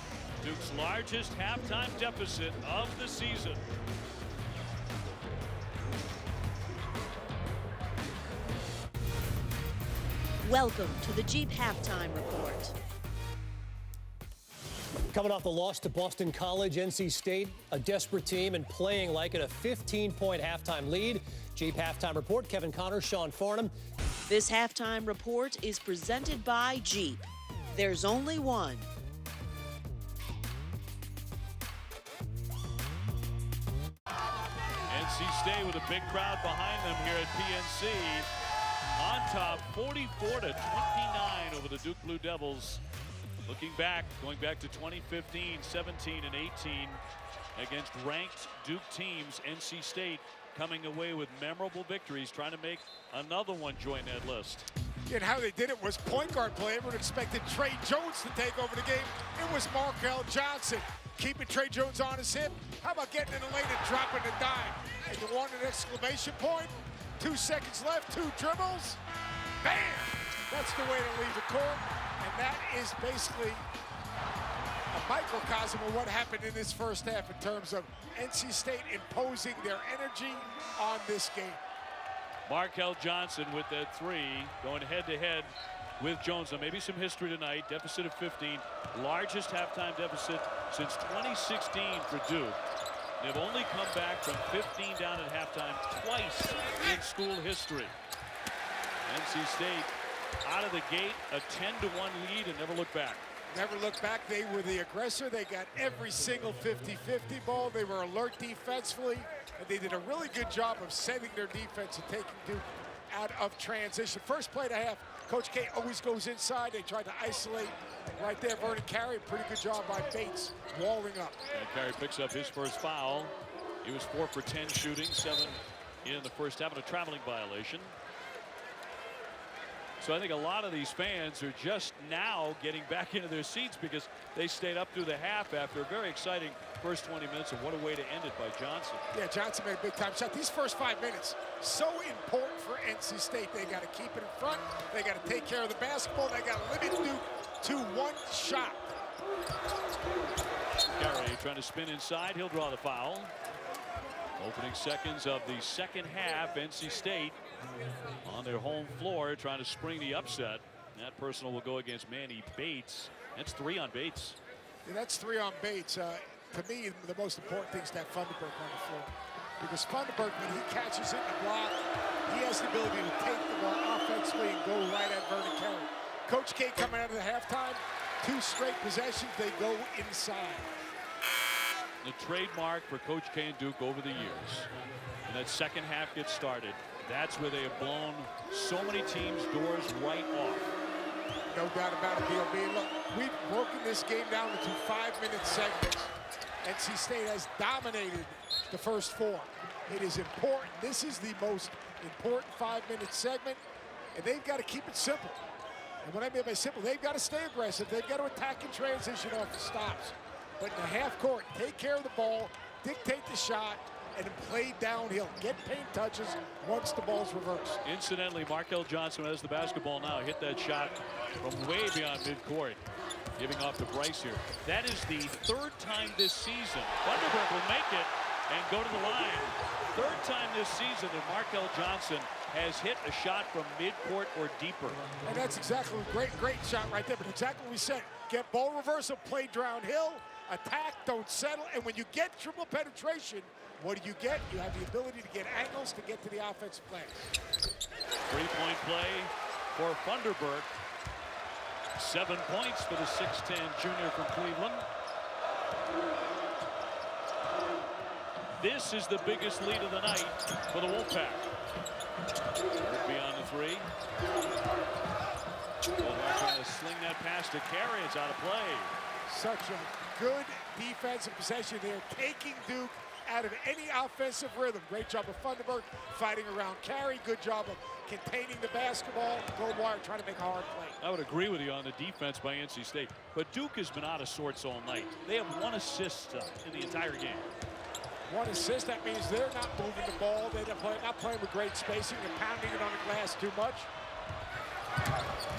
Speaker 2: Duke's largest halftime deficit of the season.
Speaker 5: Welcome to the Jeep Halftime Report.
Speaker 1: Coming off the loss to Boston College, NC State, a desperate team and playing like it, a 15-point halftime lead. Jeep Halftime Report, Kevin Connor, Sean Farnham.
Speaker 5: This Halftime Report is presented by Jeep. There's only one.
Speaker 2: NC State with a big crowd behind them here at PNC. On top, 44-29 over the Duke Blue Devils. Looking back, going back to 2015, 17, and 18 against ranked Duke teams, NC State coming away with memorable victories, trying to make another one join that list.
Speaker 3: And how they did it was point guard play. Everyone expected Trey Jones to take over the game. It was Markel Johnson keeping Trey Jones on his hip. How about getting in the lane and dropping a dime? And you want an exclamation point? 2 seconds left, 2 dribbles. Bam! That's the way to leave the court. And that is basically a microcosm of what happened in this first half in terms of NC State imposing their energy on this game.
Speaker 2: Markel Johnson with that 3, going head-to-head with Jones. Now maybe some history tonight. Deficit of 15, largest halftime deficit since 2016 for Duke. They've only come back from 15 down at halftime twice in school history. NC State out of the gate, a 10-1 lead, and never looked back.
Speaker 3: Never looked back. They were the aggressor. They got every single 50-50 ball. They were alert defensively, and they did a really good job of setting their defense and taking Duke out of transition. First play of the half, Coach K always goes inside. They tried to isolate right there. Vernon Carey, pretty good job by Bates, walling up.
Speaker 2: And Carey picks up his first foul. He was 4 for 10 shooting, 7 in the first half, and a traveling violation. So I think a lot of these fans are just now getting back into their seats because they stayed up through the half after a very exciting first 20 minutes, and what a way to end it by Johnson.
Speaker 3: Yeah, Johnson made a big time shot. These first 5 minutes, so important for NC State. They got to keep it in front. They got to take care of the basketball. They got to limit Duke to 1 shot.
Speaker 2: Carey trying to spin inside. He'll draw the foul. Opening seconds of the second half, NC State on their home floor trying to spring the upset. That personal will go against Manny Bates. That's 3 on Bates.
Speaker 3: Yeah, that's 3 on Bates. To me, the most important thing is that Funderburk on the floor. Because Funderburk, when he catches it in the block, he has the ability to take the ball offensively and go right at Vernon Carey. Coach K coming out of the halftime, 2 straight possessions, they go inside.
Speaker 2: The trademark for Coach K and Duke over the years. And that second half gets started. That's where they have blown so many teams' doors right off.
Speaker 3: No doubt about it, DLB. Look, we've broken this game down into 5-minute segments. NC State has dominated the first 4. It is important. This is the most important 5-minute segment, and they've got to keep it simple. And what I mean by simple, they've got to stay aggressive. They've got to attack and transition off the stops. But in the half court, take care of the ball, dictate the shot, and play downhill. Get paint touches once the ball's reversed.
Speaker 2: Incidentally, Markel Johnson has the basketball now. Hit that shot from way beyond midcourt. Giving off to Bryce here. That is the 3rd time this season. Funderburk will make it and go to the line. 3rd time this season that Markel Johnson has hit a shot from midcourt or deeper.
Speaker 3: And that's exactly a great shot right there. But exactly what we said. Get ball reversal, play downhill, attack, don't settle. And when you get triple penetration, what do you get? You have the ability to get angles to get to the offensive play.
Speaker 2: 3-point play for Funderburk. 7 points for the 6'10" junior from Cleveland. This is the biggest lead of the night for the Wolfpack. Beyond the three. Trying to sling that pass to Carey. It's out of play.
Speaker 3: Such a good defensive possession there, taking Duke out of any offensive rhythm. Great job of Funderburk fighting around Carey. Good job of containing the basketball. Goldwire trying to make a hard play.
Speaker 2: I would agree with you on the defense by NC State. But Duke has been out of sorts all night. They have 1 assist in the entire game.
Speaker 3: 1 assist, that means they're not moving the ball. They're not playing with great spacing. They're pounding it on the glass too much.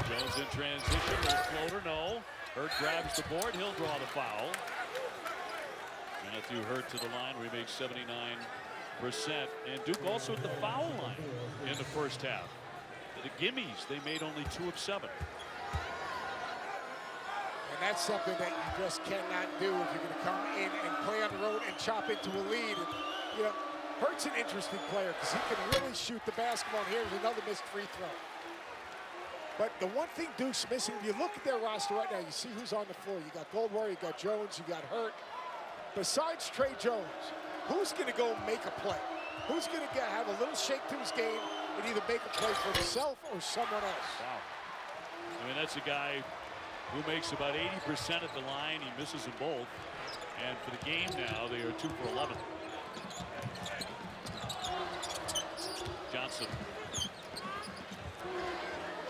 Speaker 2: Jones in transition, little floater, no. Hurt grabs the board, he'll draw the foul. Matthew Hurt to the line, we make 79%. And Duke also at the foul line in the first half. The gimmies, they made only 2 of 7.
Speaker 3: And that's something that you just cannot do if you're going to come in and play on the road and chop into a lead. And, you know, Hurt's an interesting player because he can really shoot the basketball. And here's another missed free throw. But the one thing Duke's missing, if you look at their roster right now, you see who's on the floor. You got Goldwire, you got Jones, you got Hurt. Besides Trey Jones, who's going to go make a play? Who's going to have a little shake to his game and either make a play for himself or someone else?
Speaker 2: Wow. I mean, that's a guy who makes about 80% at the line. He misses them both. And for the game now, they are 2 for 11. Johnson.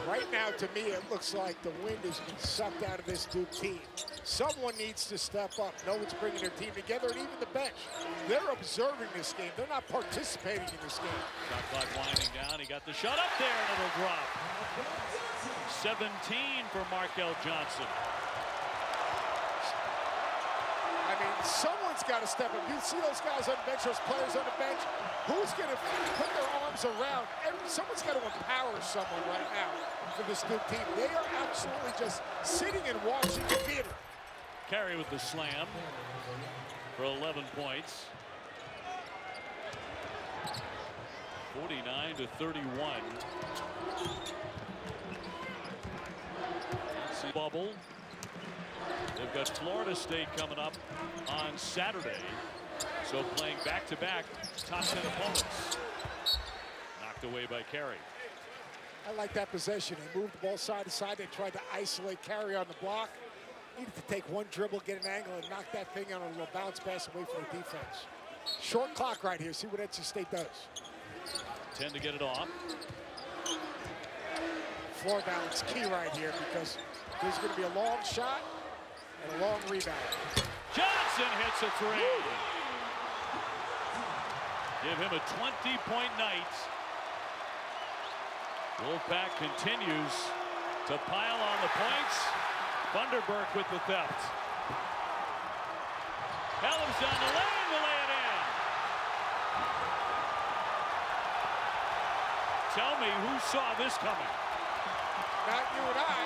Speaker 3: Right now, to me, it looks like the wind has been sucked out of this Duke team. Someone needs to step up. No one's bringing their team together, and even the bench. They're observing this game. They're not participating in this game.
Speaker 2: Shot clock winding down. He got the shot up there, and it'll drop. 17 for Markel Johnson.
Speaker 3: I mean, someone's got to step up. You see those guys on the bench, those players on the bench. Who's going to put their arms around? Someone's got to empower someone right now for this Duke team. They are absolutely just sitting and watching the theater.
Speaker 2: Carey with the slam for 11 points. 49-31. Bubble. They've got Florida State coming up on Saturday. So playing back-to-back top 10 opponents. Knocked away by Carey.
Speaker 3: I like that possession. They moved the ball side to side. They tried to isolate Carey on the block. Needed to take one dribble, get an angle, and knock that thing on a little bounce pass away from the defense. Short clock right here. See what NC State does.
Speaker 2: 10 to get it off.
Speaker 3: Floor balance key right here because there's going to be a long shot and a long rebound.
Speaker 2: Johnson hits a three. Give him a 20-point night. Wolfpack continues to pile on the points. Funderburk with the theft. Helms down the lane to lay it in. Tell me who saw this coming.
Speaker 3: Not you and I.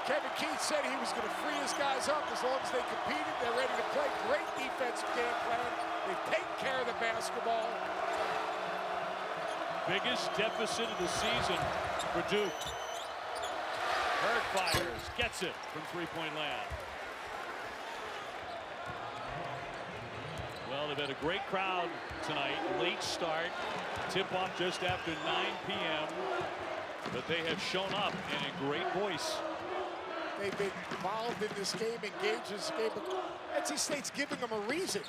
Speaker 3: Kevin Keith said he was going to free his guys up as long as they competed. They're ready to play. Great defensive game plan. They've taken care of the basketball.
Speaker 2: Biggest deficit of the season for Duke. Hurt fires, gets it from three-point land. Well, they've had a great crowd tonight. Late start. Tip-off just after 9 p.m. But they have shown up in a great voice.
Speaker 3: They've been involved in this game, engaged in this game. But NC State's giving them a reason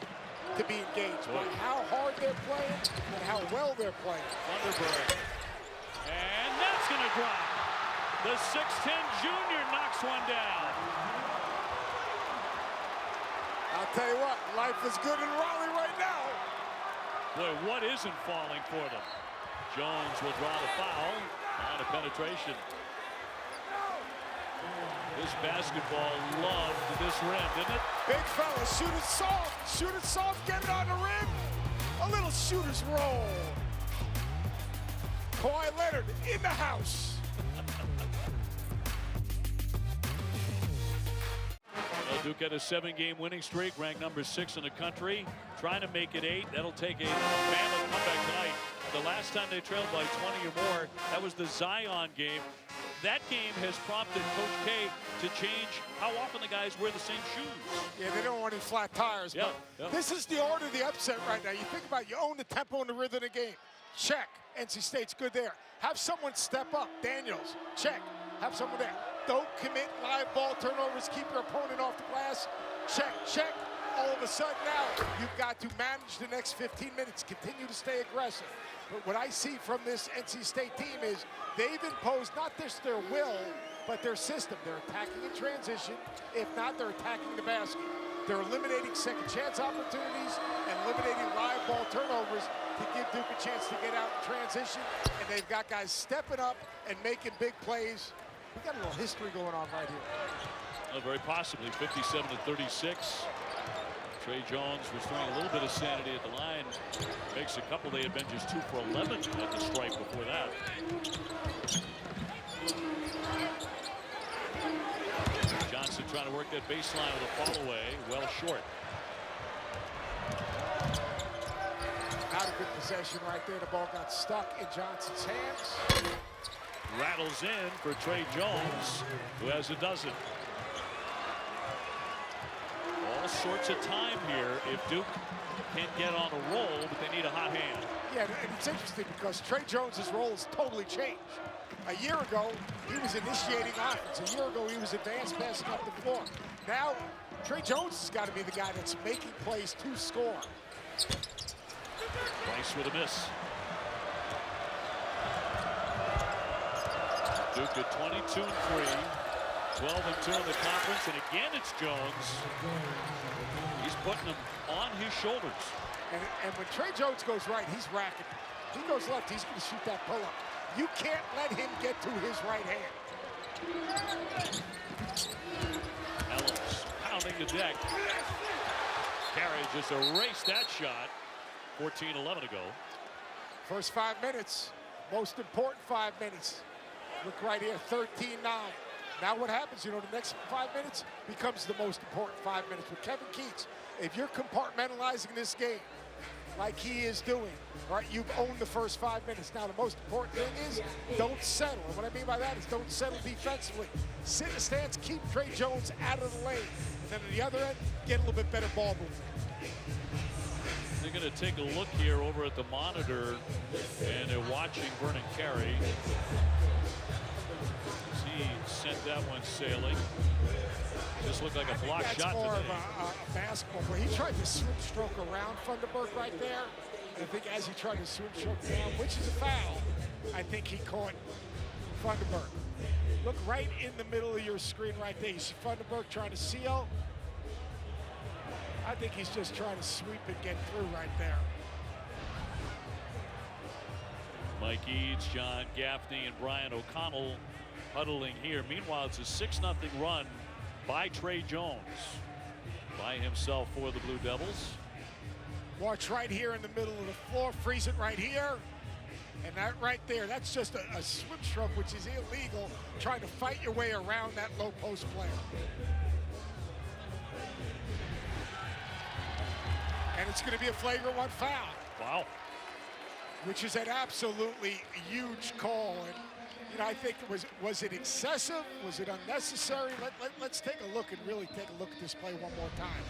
Speaker 3: to be engaged by how hard they're playing and how well they're playing.
Speaker 2: Funderburk. And that's going to drop. The 6'10 junior knocks one down.
Speaker 3: I'll tell you what, life is good in Raleigh right now.
Speaker 2: Boy, what isn't falling for them? Jones will draw the foul. Line of penetration. This basketball loved this rim, didn't it?
Speaker 3: Big fella, shoot it soft. Shoot it soft, get it on the rim. A little shooter's roll. Kawhi Leonard in the house.
Speaker 2: Well, Duke had a 7-game winning streak, ranked number 6 in the country. Trying to make it 8. That'll take a mammoth comeback tonight. The last time they trailed by 20 or more, that was the Zion game. That game has prompted Coach K to change how often the guys wear the same shoes.
Speaker 3: Yeah, they don't want any flat tires, but this is the order of the upset right now. You think about it, you own the tempo and the rhythm of the game. check. NC State's good there. Have someone step up. Daniels, check. Have someone there. Don't commit live ball turnovers. Keep your opponent off the glass. Check, check. All of a sudden now, you've got to manage the next 15 minutes. Continue to stay aggressive. But what I see from this NC State team is they've imposed not just their will, but their system. They're attacking in transition. If not, they're attacking the basket. They're eliminating second chance opportunities and eliminating live ball turnovers to give Duke a chance to get out in transition. And they've got guys stepping up and making big plays. We got a little history going on right here.
Speaker 2: Very possibly 57-36. Trey Jones restoring a little bit of sanity at the line. Makes a couple. They had been just 2 for 11 at the strike before that. Johnson trying to work that baseline with a fall away. Well short.
Speaker 3: Not a good possession right there. The ball got stuck in Johnson's hands.
Speaker 2: Rattles in for Trey Jones, who has a dozen. All sorts of time here if Duke can't get on a roll, but they need a hot hand.
Speaker 3: Yeah, and it's interesting because Trey Jones's role has totally changed. A year ago, he was initiating offense. A year ago, he was advanced passing up the floor. Now, Trey Jones has got to be the guy that's making plays to score.
Speaker 2: Price with a miss. Duke at 22-3, 12-2 in the conference, and again it's Jones. He's putting them on his shoulders.
Speaker 3: And when Trey Jones goes right, he's racking. He goes left, he's going to shoot that pull-up. You can't let him get to his right hand.
Speaker 2: Ellis pounding the deck. Carey just erased that shot. 14-11 to go.
Speaker 3: First 5 minutes, most important 5 minutes. Look right here, 13-9. Now what happens, you know, the next 5 minutes becomes the most important 5 minutes. With Kevin Keats, if you're compartmentalizing this game like he is doing, right, you've owned the first 5 minutes. Now the most important thing is don't settle. And what I mean by that is don't settle defensively. Sit in the stance, keep Trey Jones out of the lane. And then on the other end, get a little bit better ball movement.
Speaker 2: They're going to take a look here over at the monitor, and they're watching Vernon Carey. He sent that one sailing. Just looked like a block shot
Speaker 3: that's more
Speaker 2: today.
Speaker 3: of a basketball where he tried to swim stroke around Funderburk right there. And I think as he tried to swim stroke down, which is a foul, I think he caught Funderburk. Look right in the middle of your screen right there. You see Funderburk trying to seal. I think he's just trying to sweep and get through right there.
Speaker 2: Mike Eads, John Gaffney, and Brian O'Connell huddling here. Meanwhile, it's a 6-0 run by Trey Jones by himself for the Blue Devils.
Speaker 3: Watch right here in the middle of the floor. Freeze it right here. And that right there, that's just a swim stroke, which is illegal, trying to fight your way around that low post player. And it's going to be a flagrant 1 foul.
Speaker 2: Wow.
Speaker 3: Which is an absolutely huge call. And, you know, I think was it excessive? Was it unnecessary? Let's take a look and really take a look at this play one more time.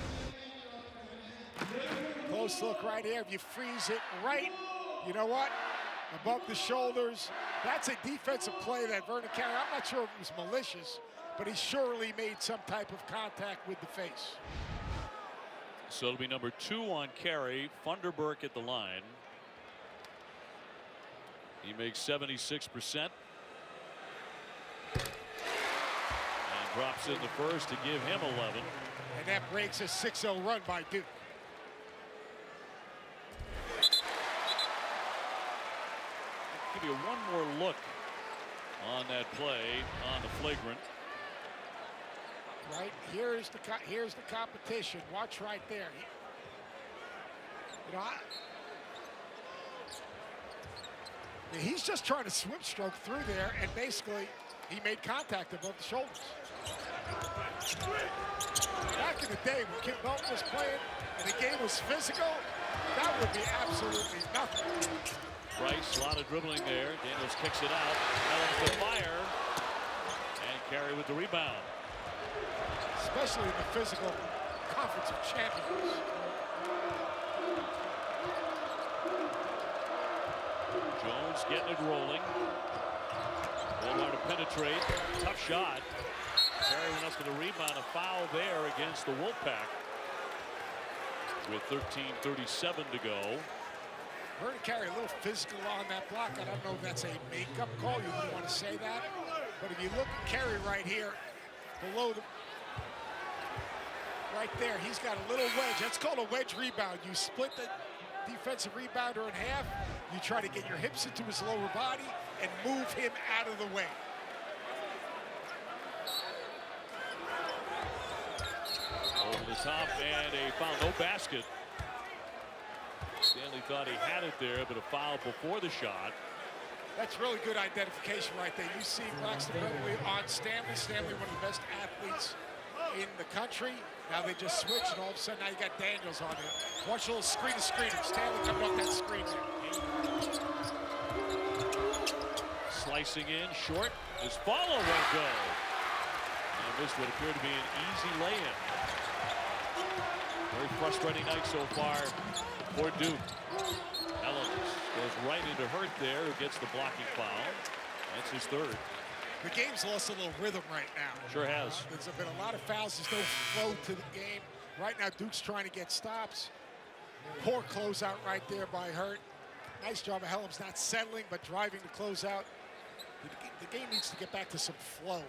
Speaker 3: Close look right here. If you freeze it right, you know what? Above the shoulders. That's a defensive play that Vernon Carey, I'm not sure if it was malicious, but he surely made some type of contact with the face.
Speaker 2: So it'll be number 2 on Carey. Funderburk at the line. He makes 76%. And drops in the first to give him 11.
Speaker 3: And that breaks a 6-0 run by Duke.
Speaker 2: Give you one more look on that play on the flagrant.
Speaker 3: Right, here's the competition. Watch right there. You know, he's just trying to swim stroke through there, and basically he made contact above the shoulders. Back in the day when Kim Belton was playing and the game was physical, that would be absolutely nothing.
Speaker 2: Price, a lot of dribbling there. Daniels kicks it out. Allen to fire. And Carey with the rebound.
Speaker 3: Especially in the physical Conference of Champions.
Speaker 2: Jones getting it rolling. Hard to penetrate. Tough shot. Carey went up for the rebound. A foul there against the Wolfpack. With 13:37 to go.
Speaker 3: Vernon Carey a little physical on that block. I don't know if that's a makeup call. You wouldn't want to say that. But if you look at Carey right here, below the, right there, he's got a little wedge. That's called a wedge rebound. You split the defensive rebounder in half. You try to get your hips into his lower body and move him out of the way.
Speaker 2: Over the top and a foul. No basket. Stanley thought he had it there, but a foul before the shot.
Speaker 3: That's really good identification right there. You see Braxton Beverly on Stanley. Stanley, one of the best athletes in the country. Now they just switch, and all of a sudden now you got Daniels on it. Watch a little screen to screener. Stanley coming off that screen there.
Speaker 2: Slicing in, short. His follow won't go. And this would appear to be an easy lay-in. Very frustrating night so far for Duke. Ellens goes right into Hurt there, who gets the blocking foul. That's his third.
Speaker 3: The game's lost a little rhythm right now.
Speaker 2: Sure has.
Speaker 3: There's been a lot of fouls. There's no flow to the game. Right now, Duke's trying to get stops. Poor closeout right there by Hurt. Nice job of Helms not settling, but driving to close out. The game needs to get back to some flow.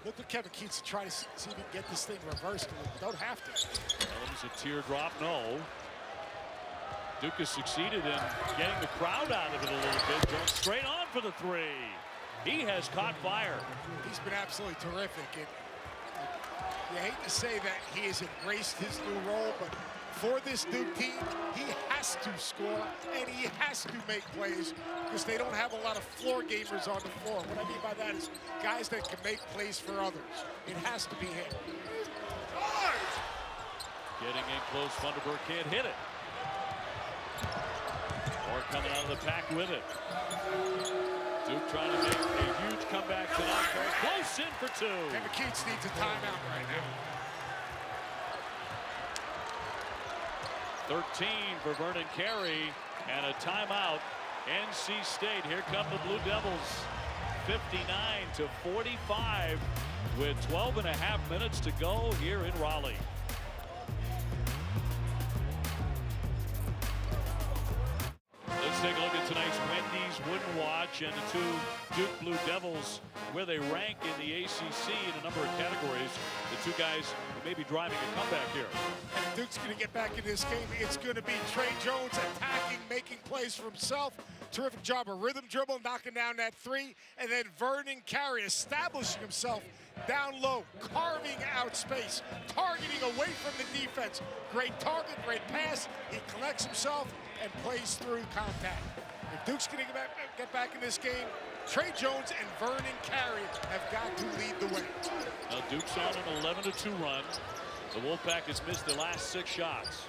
Speaker 3: Look at Kevin Keats to try to see if he can get this thing reversed. Don't have to.
Speaker 2: Helms a teardrop, no. Duke has succeeded in getting the crowd out of it a little bit. Jones straight on for the three. He has caught fire.
Speaker 3: He's been absolutely terrific. And you hate to say that he has embraced his new role, but for this Duke team, he has to score and he has to make plays because they don't have a lot of floor gamers on the floor. What I mean by that is guys that can make plays for others. It has to be him.
Speaker 2: Getting in close, Funderburk can't hit it. Or coming out of the pack with it. Duke trying to make a huge comeback tonight. Close in for two.
Speaker 3: Kevin Keats needs a timeout right now.
Speaker 2: 13 for Vernon Carey and a timeout. NC State. Here come the Blue Devils. 59-45 with 12.5 minutes to go here in Raleigh. Let's take a look at tonight's Wendy's Wooden Watch and the two Duke Blue Devils, where they rank in the ACC in a number of categories. The two guys who may be driving a comeback here.
Speaker 3: And if Duke's going to get back in this game, it's going to be Trey Jones attacking, making plays for himself. Terrific job of rhythm dribble, knocking down that three. And then Vernon Carey establishing himself down low, carving out space, targeting away from the defense. Great target, great pass. He collects himself and plays through contact. If Duke's going to get back in this game, Trey Jones and Vernon Carey have got to lead the way.
Speaker 2: Now Duke's on an 11-2 run. The Wolfpack has missed the last 6 shots.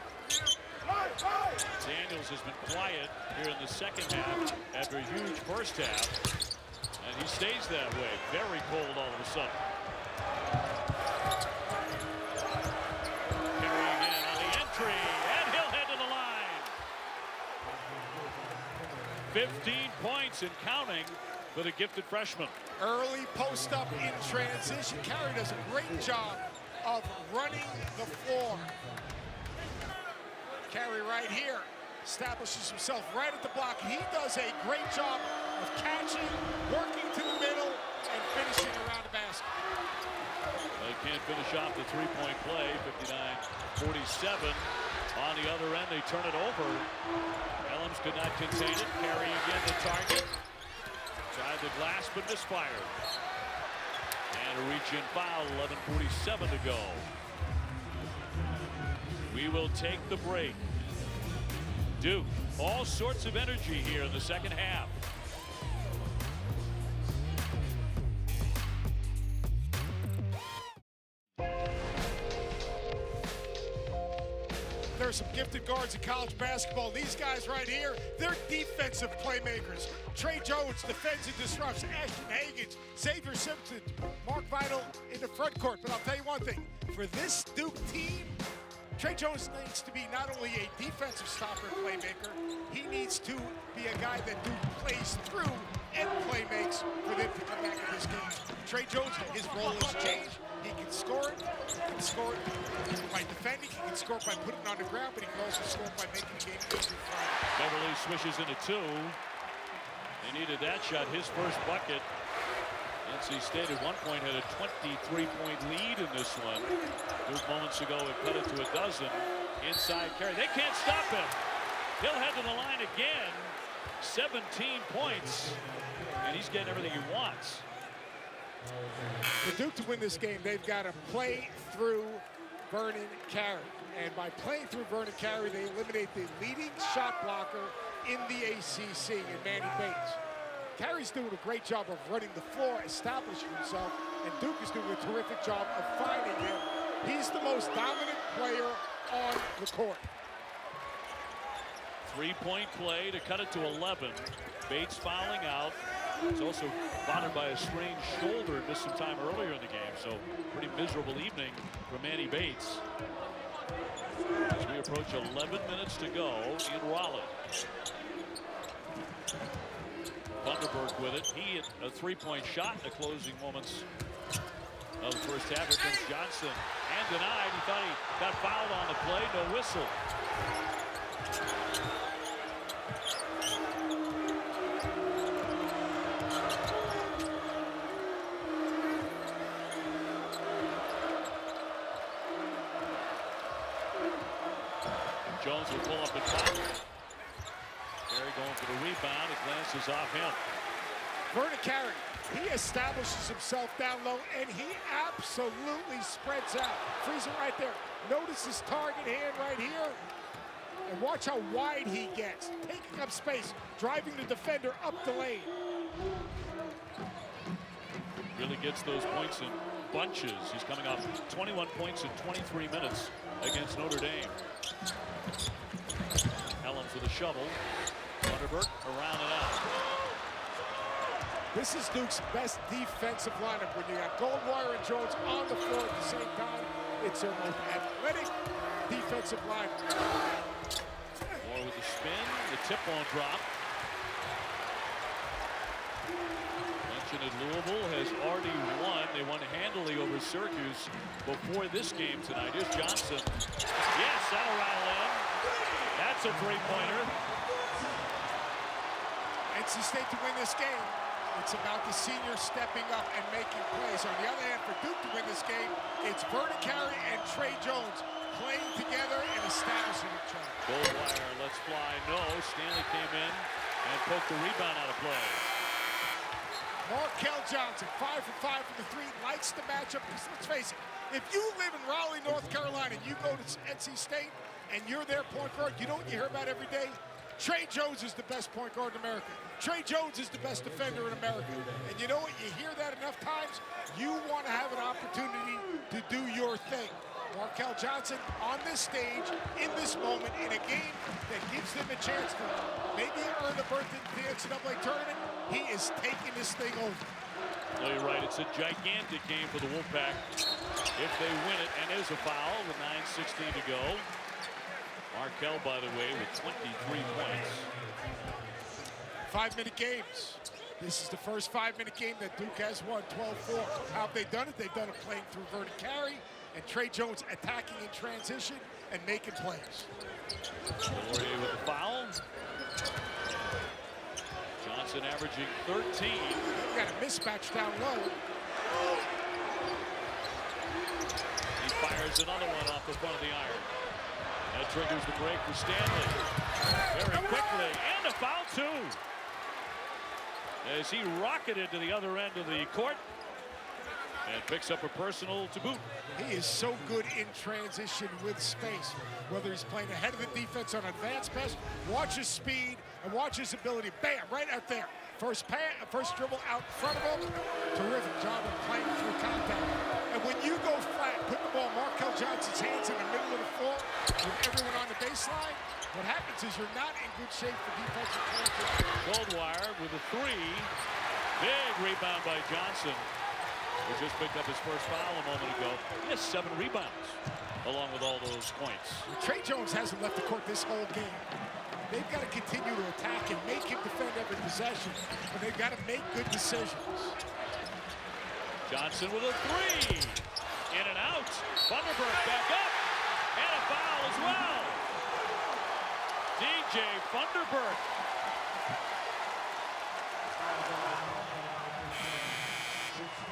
Speaker 2: Daniels has been quiet here in the second half after a huge first half. And he stays that way. Very cold all of a sudden. Carey again on the entry, and he'll head to the line. 15 points and counting for the gifted freshman.
Speaker 3: Early post up in transition. Carey does a great job of running the floor. Carey right here establishes himself right at the block. He does a great job of catching, working to the middle, and finishing around the basket.
Speaker 2: They can't finish off the three-point play. 59-47. On the other end, they turn it over. Helms could not contain it. Carey again the target. Tried the glass, but misfired. And a reach-in foul, 11:47 to go. We will take the break. Duke, all sorts of energy here in the second half.
Speaker 3: There are some gifted guards in college basketball. These guys right here, they're defensive playmakers. Trey Jones defends and disrupts. Ashton Hagans, Xavier Simpson, Mark Vital in the front court. But I'll tell you one thing, for this Duke team, Tre Jones needs to be not only a defensive stopper and playmaker, he needs to be a guy that plays through and play makes for them to come back in this game. Tre Jones, his role has changed. He can score it. He can score it by defending. He can score it by putting it on the ground, but he can also score it by making the game easier for him.
Speaker 2: Beverly swishes into 2. They needed that shot, his first bucket. NC State at one point had a 23-point lead in this one. Duke moments ago had cut it to a dozen. Inside carry. They can't stop him. He'll head to the line again. 17 points. And he's getting everything he wants.
Speaker 3: For Duke to win this game, they've got to play through Vernon Carey. And by playing through Vernon Carey, they eliminate the leading shot blocker in the ACC in Manny Bates. Carey's doing a great job of running the floor, establishing himself, and Duke is doing a terrific job of finding him. He's the most dominant player on the court.
Speaker 2: 3-point play to cut it to 11. Bates fouling out. He's also bothered by a sprained shoulder, missed some time earlier in the game, so pretty miserable evening for Manny Bates. As we approach 11 minutes to go in Raleigh. Vanderberg with it. He hit a 3-point shot in the closing moments of the first half. Here comes Johnson. And denied. He thought he got fouled on the play. No whistle. Jones will pull up and foul. Carey going for the rebound. It glances off him.
Speaker 3: Vernon Carey, he establishes himself down low, and he absolutely spreads out. Freeze it right there. Notice his target hand right here. And watch how wide he gets. Taking up space, driving the defender up the lane.
Speaker 2: Really gets those points in bunches. He's coming off 21 points in 23 minutes against Notre Dame. Ellens with a shovel. Vanderberg around and out.
Speaker 3: This is Duke's best defensive lineup. When you got Goldwire and Jones on the floor at the same time, it's their most athletic defensive lineup.
Speaker 2: Moore with the spin, the tip won't drop. Mentioned at Louisville has already won. They won handily over Syracuse before this game tonight. Here's Johnson. Yes, that'll rattle in. That's a three-pointer.
Speaker 3: NC State to win this game, it's about the seniors stepping up and making plays. On the other hand, for Duke to win this game, it's Vernon Carey and Tre Jones playing together and establishing each other.
Speaker 2: Goldwire lets fly. No, Stanley came in and poked the rebound out of play.
Speaker 3: Markel Johnson, 5 for 5 from the 3, likes the matchup. Because let's face it, if you live in Raleigh, North Carolina, and you go to NC State and you're their point guard, you know what you hear about every day? Tre Jones is the best point guard in America. Tre Jones is the best defender in America. And you know what? You hear that enough times, you want to have an opportunity to do your thing. Markel Johnson on this stage, in this moment, in a game that gives them a chance to maybe earn a berth in the NCAA tournament, he is taking this thing over.
Speaker 2: No, you're right. It's a gigantic game for the Wolfpack if they win it. And there's a foul with 9:16 to go. Markel, by the way, with 23 points.
Speaker 3: 5-minute games. This is the first 5-minute game that Duke has won, 12-4. How have they done it? They've done it playing through Vernon Carey and Tre Jones attacking in transition and making plays.
Speaker 2: Laurier with the foul. Johnson averaging 13.
Speaker 3: Got a mismatch down low.
Speaker 2: He fires another one off the front of the iron. That triggers the break for Stanley. Very quickly, and a foul too. As he rocketed to the other end of the court and picks up a personal to boot.
Speaker 3: He is so good in transition with space. Whether he's playing ahead of the defense on advanced pass, watch his speed and watch his ability. Bam, right out there. First dribble out in front of him. Terrific job of playing through contact. And when you go flat, put the ball in Markel Johnson's hands in the middle of the floor with everyone on the baseline, what happens is you're not in good shape for defensive transition.
Speaker 2: Goldwire with a 3. Big rebound by Johnson. who just picked up his first foul a moment ago. He has 7 rebounds along with all those points.
Speaker 3: Trey Jones hasn't left the court this whole game. They've got to continue to attack and make him defend every possession, but they've got to make good decisions.
Speaker 2: Johnson with a 3. In and out. Thunderbird back up. And a foul as well. DJ Thunderbird.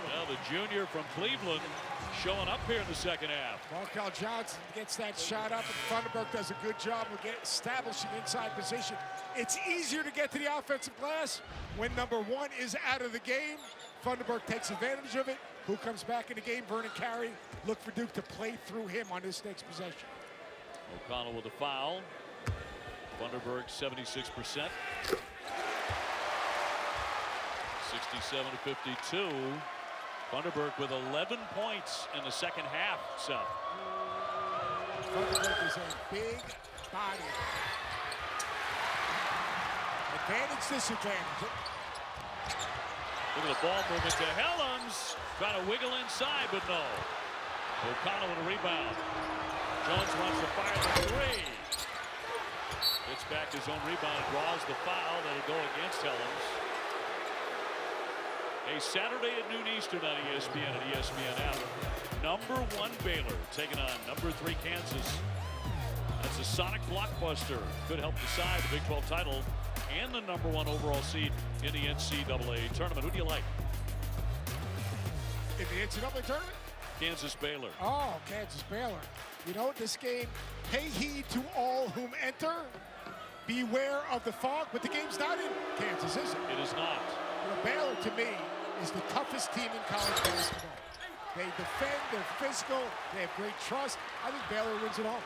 Speaker 2: Well, the junior from Cleveland showing up here in the second half.
Speaker 3: Markel Johnson gets that shot up, and Thunderbird does a good job of establishing inside position. It's easier to get to the offensive glass when number 1 is out of the game. Thunderbird takes advantage of it. Who comes back in the game? Vernon Carey. Look for Duke to play through him on this next possession.
Speaker 2: O'Connell with a foul. Thunderbird 76%. 67-52. Thunderbird with 11 points in the second half, Seth.
Speaker 3: Thunderbird is a big body. Advantage, disadvantage.
Speaker 2: Look at the ball movement to Helms. Trying to wiggle inside, but no. O'Connell with a rebound. Jones wants to fire the 3. Gets back his own rebound, draws the foul. That'll go against Helms. A Saturday at noon Eastern on ESPN and ESPN app. Number 1 Baylor taking on number 3 Kansas. That's a Sonic blockbuster. Could help decide the Big 12 title and the number 1 overall seed in the NCAA tournament. Who do you like?
Speaker 3: In the NCAA tournament?
Speaker 2: Kansas Baylor.
Speaker 3: Oh, Kansas Baylor. You know, this game, pay heed to all whom enter. Beware of the fog, but the game's not in Kansas, is it?
Speaker 2: It is not.
Speaker 3: You know, Baylor, to me, is the toughest team in college basketball. They defend, they're physical, they have great trust. I think Baylor wins it all.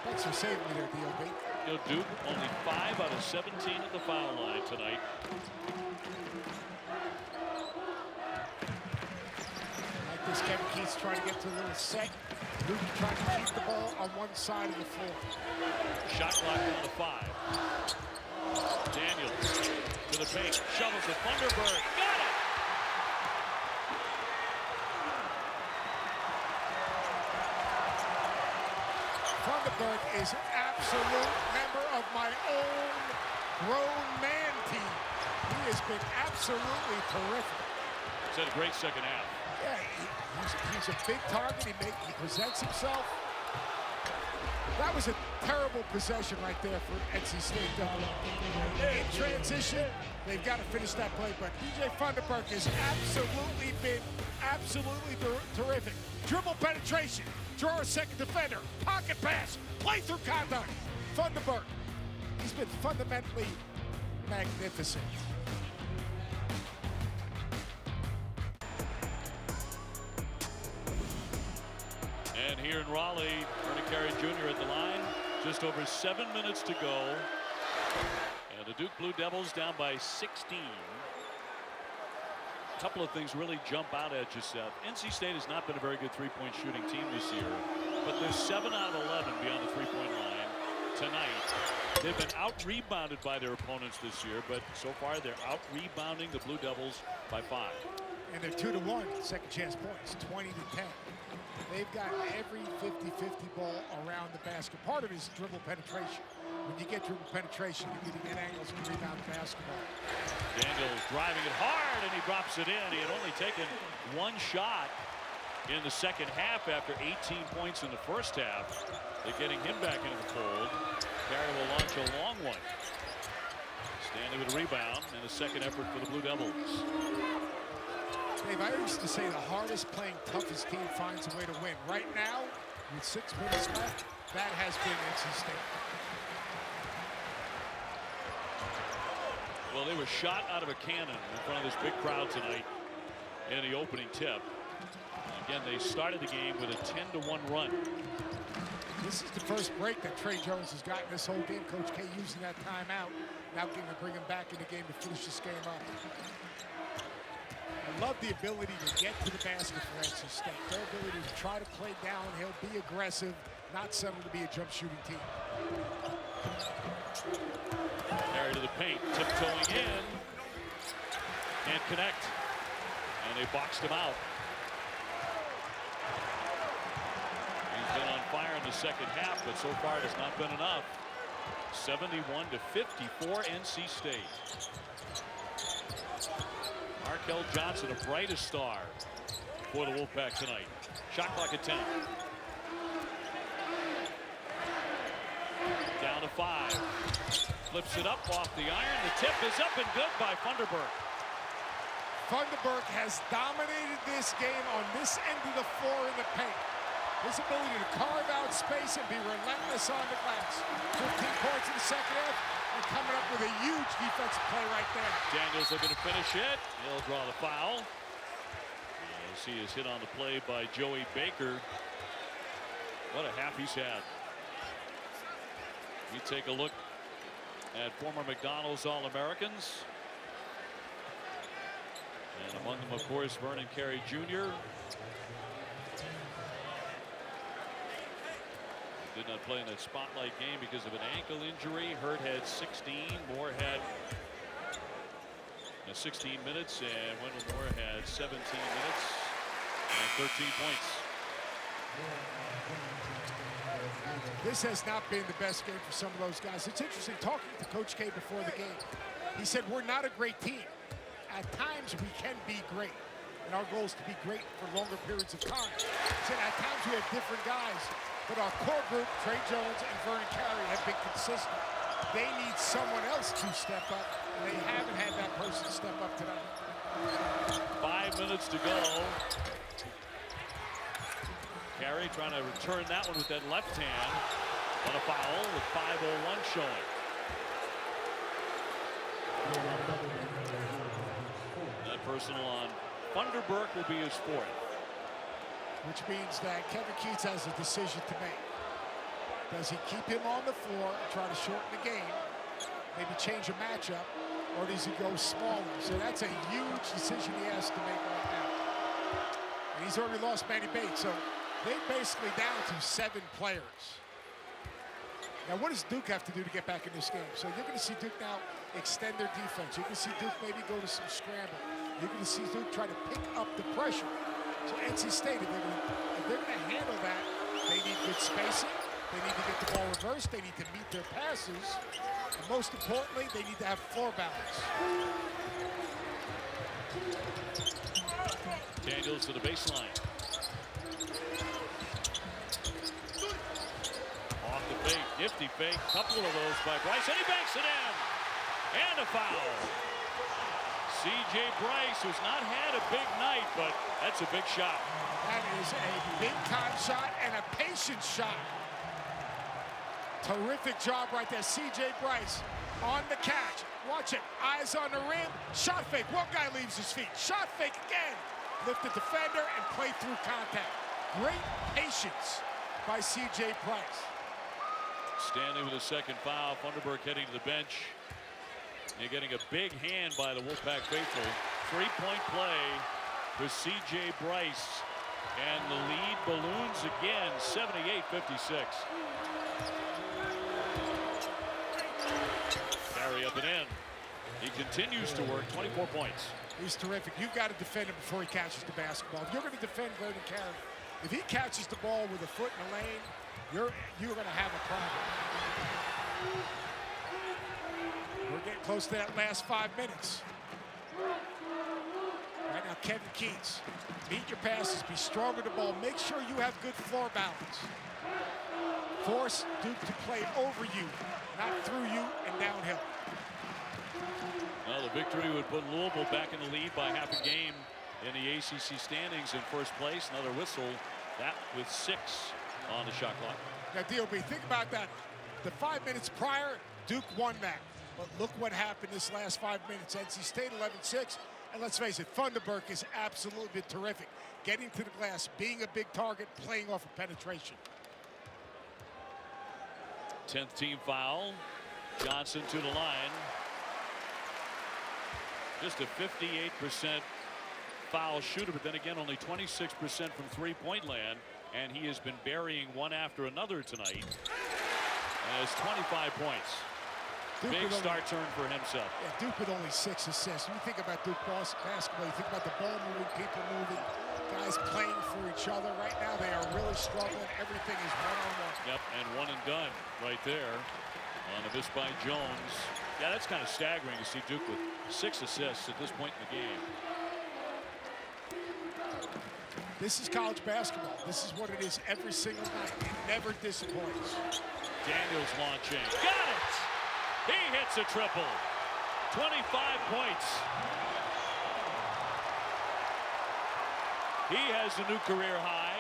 Speaker 3: Thanks for saving me there, D.O.B.
Speaker 2: You know, Duke only 5 out of 17 at the foul line tonight.
Speaker 3: Like this, Kevin Keith's trying to get to a little set. Duke trying to keep the ball on one side of the floor.
Speaker 2: Shot clock down to 5. Daniels to the paint, shovels to Thunderbird. Got it!
Speaker 3: Thunderbird is an absolute member of my own grown man team. He has been absolutely terrific.
Speaker 2: He's had a great second half.
Speaker 3: Yeah, he's a big target. He presents himself. That was a terrible possession right there for NC State. In transition, they've got to finish that play, but DJ Thunderbird has absolutely been terrific. Dribble penetration, draw a second defender, pocket pass, play through contact. Thunderbird, he's been fundamentally magnificent.
Speaker 2: And here in Raleigh, Vernon Carey Jr. at the line. Just over 7 minutes to go. And the Duke Blue Devils down by 16. A couple of things really jump out at you, Seth. NC State has not been a very good three-point shooting team this year, but they're 7 out of 11 beyond the three-point line tonight. They've been out-rebounded by their opponents this year, but so far they're out-rebounding the Blue Devils by 5.
Speaker 3: And they're 2-1 second chance points, 20-10. They've got every 50-50 ball around the basket. Part of it is dribble penetration. When you get dribble penetration, you're getting in angles and rebound the basketball.
Speaker 2: Daniels driving it hard, and he drops it in. He had only taken 1 shot in the second half after 18 points in the first half. They're getting him back into the fold. Carey will launch a long one. Stanley with a rebound and a second effort for the Blue Devils.
Speaker 3: Dave, I used to say the hardest playing, toughest team finds a way to win. Right now, with 6 minutes left, that has been NC State.
Speaker 2: Well, they were shot out of a cannon in front of this big crowd tonight in the opening tip. Again, they started the game with a 10-1 run.
Speaker 3: This is the first break that Trey Jones has gotten this whole game. Coach K using that timeout. Now going to bring him back in the game to finish this game up. I love the ability to get to the basket for NC State. Their ability to try to play downhill, be aggressive, not settle to be a jump shooting team.
Speaker 2: Carey to the paint, tiptoeing in. Can't connect. And they boxed him out. He's been on fire in the second half, but so far it has not been enough. 71-54 NC State. Markel Johnson, a brightest star for the Wolfpack tonight. Shot clock at 10. Down to 5. Flips it up off the iron. The tip is up and good by Funderburk.
Speaker 3: Funderburk has dominated this game on this end of the floor in the paint. His ability to carve out space and be relentless on the glass. 15 points in the second half and coming up with a huge defensive play right there.
Speaker 2: Daniels looking to finish it. He'll draw the foul. You'll see his hit on the play by Joey Baker. What a half he's had. We take a look at former McDonald's All-Americans. And among them, of course, Vernon Carey Jr. Did not play in that spotlight game because of an ankle injury. Hurd had 16. Moore had 16 minutes. And Wendell Moore had 17 minutes and 13 points.
Speaker 3: This has not been the best game for some of those guys. It's interesting talking to Coach K before the game. He said, we're not a great team. At times we can be great. And our goal is to be great for longer periods of time. He said at times we have different guys, but our core group, Trey Jones and Vernon Carey, have been consistent. They need someone else to step up, and they haven't had that person step up tonight.
Speaker 2: 5 minutes to go. Carey trying to return that one with that left hand. On a foul with 5:01 showing. That personal on Funderburk will be his 4th.
Speaker 3: Which means that Kevin Keats has a decision to make. Does he keep him on the floor and try to shorten the game, maybe change a matchup, or does he go smaller? So that's a huge decision he has to make right now. And he's already lost Manny Bates, so they're basically down to 7 players. Now, what does Duke have to do to get back in this game? So you're going to see Duke now extend their defense. You're going to see Duke maybe go to some scramble. You're going to see Duke try to pick up the pressure. So NC State, if they're going to handle that, they need good spacing. They need to get the ball reversed. They need to meet their passes. And most importantly, they need to have floor balance.
Speaker 2: Daniels to the baseline. Off the fake, nifty fake. Couple of those by Bryce, and he banks it in. And a foul. C.J. Bryce, who's not had a big night, but that's a big shot.
Speaker 3: That is a big-time shot and a patient shot. Terrific job right there. C.J. Bryce on the catch. Watch it. Eyes on the rim. Shot fake. One guy leaves his feet. Shot fake again. Lift the defender and play through contact. Great patience by C.J. Bryce.
Speaker 2: Stanley with a second foul. Funderburk heading to the bench. You're getting a big hand by the Wolfpack faithful. 3-point play for C.J. Bryce. And the lead balloons again, 78-56. Carey up and in. He continues to work, 24 points.
Speaker 3: He's terrific. You've got to defend him before he catches the basketball. If you're going to defend Vernon Carey, if he catches the ball with a foot in the lane, you're going to have a problem. We're getting close to that last 5 minutes. Right now, Kevin Keats, meet your passes, be strong with the ball, make sure you have good floor balance. Force Duke to play over you, not through you and downhill.
Speaker 2: Well, the victory would put Louisville back in the lead by half a game in the ACC standings in first place. Another whistle, that with 6 on the shot clock.
Speaker 3: Now, DOB, think about that. The 5 minutes prior, Duke won that. But look what happened this last 5 minutes. NC State 11-6. And let's face it, Funderburk has absolutely been terrific. Getting to the glass, being a big target, playing off of penetration.
Speaker 2: 10th team foul. Johnson to the line. Just a 58% foul shooter, but then again, only 26% from three-point land. And he has been burying one after another tonight. Has 25 points. Big star turn for himself.
Speaker 3: Yeah, Duke with only 6 assists. When you think about Duke basketball, you think about the ball moving, people moving, guys playing for each other. Right now, they are really struggling. Everything is one-on-one.
Speaker 2: Yep, and one and done right there on a miss by Jones. Yeah, that's kind of staggering to see Duke with 6 assists at this point in the game.
Speaker 3: This is college basketball. This is what it is every single night. It never disappoints.
Speaker 2: Daniels launching. Got it! He hits a triple. 25 points. He has a new career high.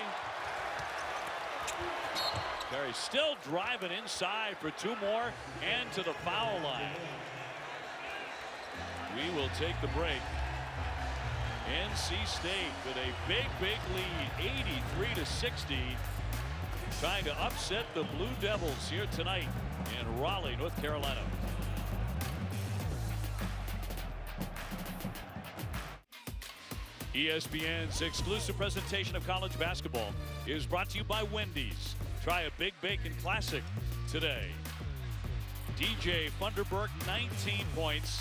Speaker 2: Carey still driving inside for 2 more and to the foul line. We will take the break. NC State with a big lead, 83-60, trying to upset the Blue Devils here tonight in Raleigh, North Carolina. ESPN's exclusive presentation of college basketball is brought to you by Wendy's. Try a Big Bacon Classic today. DJ Funderburk, 19 points.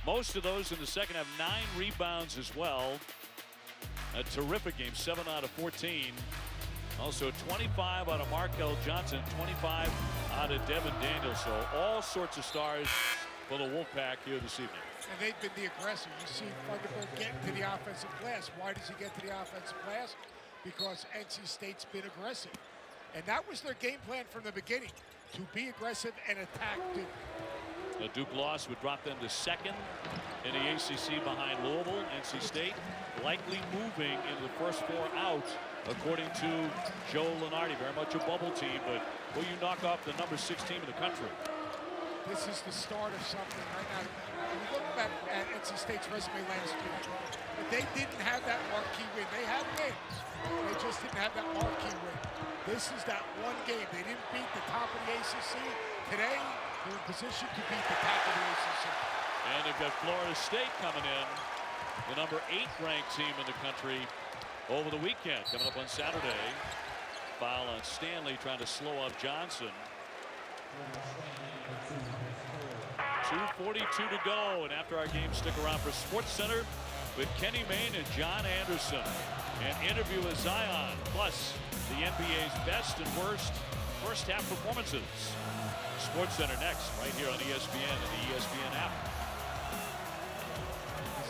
Speaker 2: Most of those in the second have 9 rebounds as well. A terrific game, 7 out of 14. Also 25 out of Markel Johnson, 25 out of Devin Daniels. So all sorts of stars for the Wolfpack here this evening.
Speaker 3: And they've been the aggressor. You see Funderburk getting to the offensive glass. Why does he get to the offensive glass? Because NC State's been aggressive. And that was their game plan from the beginning, to be aggressive and attack Duke.
Speaker 2: A Duke loss would drop them to 2nd in the ACC behind Louisville. NC State likely moving into the first 4 out, according to Joe Lunardi. Very much a bubble team, but will you knock off the number 6 team in the country?
Speaker 3: This is the start of something right now. We look back at NC State's resume last year, but they didn't have that marquee win. They had wins. They just didn't have that marquee win. This is that one game. They didn't beat the top of the ACC. Today, they're in position to beat the top of the ACC.
Speaker 2: And they've got Florida State coming in, the number 8 ranked team in the country, over the weekend. Coming up on Saturday. Foul on Stanley, trying to slow up Johnson. 2:42 to go, and after our game, stick around for SportsCenter with Kenny Mayne and John Anderson. An interview with Zion, plus the NBA's best and worst first half performances. SportsCenter next, right here on ESPN and the ESPN app.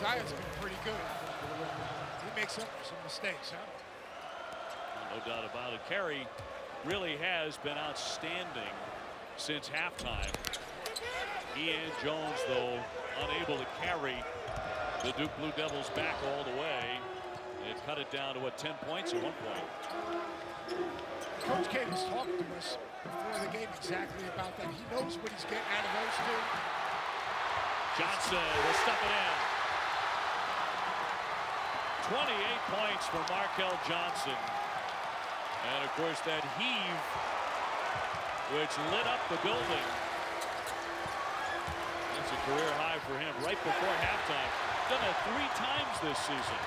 Speaker 3: Zion's been pretty good. He makes up for some mistakes, huh?
Speaker 2: No doubt about it. Carey really has been outstanding since halftime. He and Jones, though, unable to carry the Duke Blue Devils back all the way. It cut it down to, what, 10 points at one point.
Speaker 3: Coach K was talking to us before the game exactly about that. He knows what he's getting out of those 2.
Speaker 2: Johnson will stuff it in. 28 points for Markel Johnson. And, of course, that heave, which lit up the building. That's a career high for him right before halftime. Done it 3 times this season.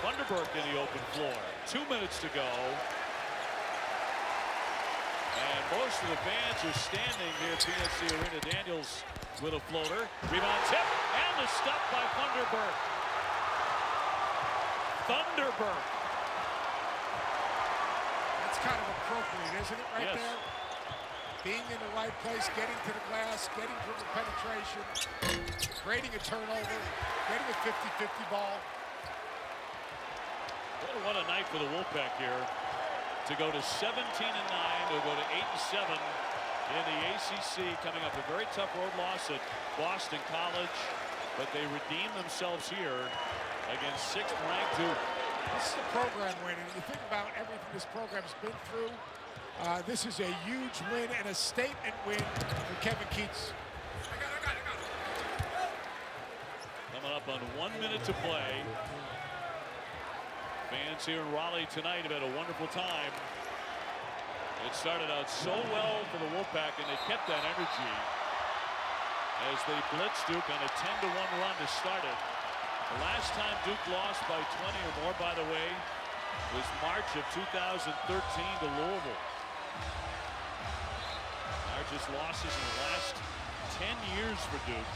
Speaker 2: Funderburk in the open floor. 2 minutes to go. And most of the fans are standing here at PNC Arena. Daniels with a floater. Rebound tip. And the stop by Funderburk. Funderburk.
Speaker 3: That's kind of appropriate, isn't it, right
Speaker 2: Yes.
Speaker 3: there? Being in the right place, getting to the glass, getting from the penetration, creating a turnover, getting a 50-50 ball.
Speaker 2: What a night for the Wolfpack here. To go to 17-9, to go to 8-7 in the ACC, coming up a very tough road loss at Boston College, but they redeem themselves here against 6th-ranked Duke.
Speaker 3: This is a program win, and you think about everything this program's been through. This is a huge win and a statement win for Kevin Keats.
Speaker 2: Coming up on 1 minute to play. Fans here in Raleigh tonight have had a wonderful time. It started out so well for the Wolfpack, and they kept that energy as they blitzed Duke on a 10-1 run to start it. The last time Duke lost by 20 or more, by the way, was March of 2013 to Louisville. Largest losses in the last 10 years for Duke.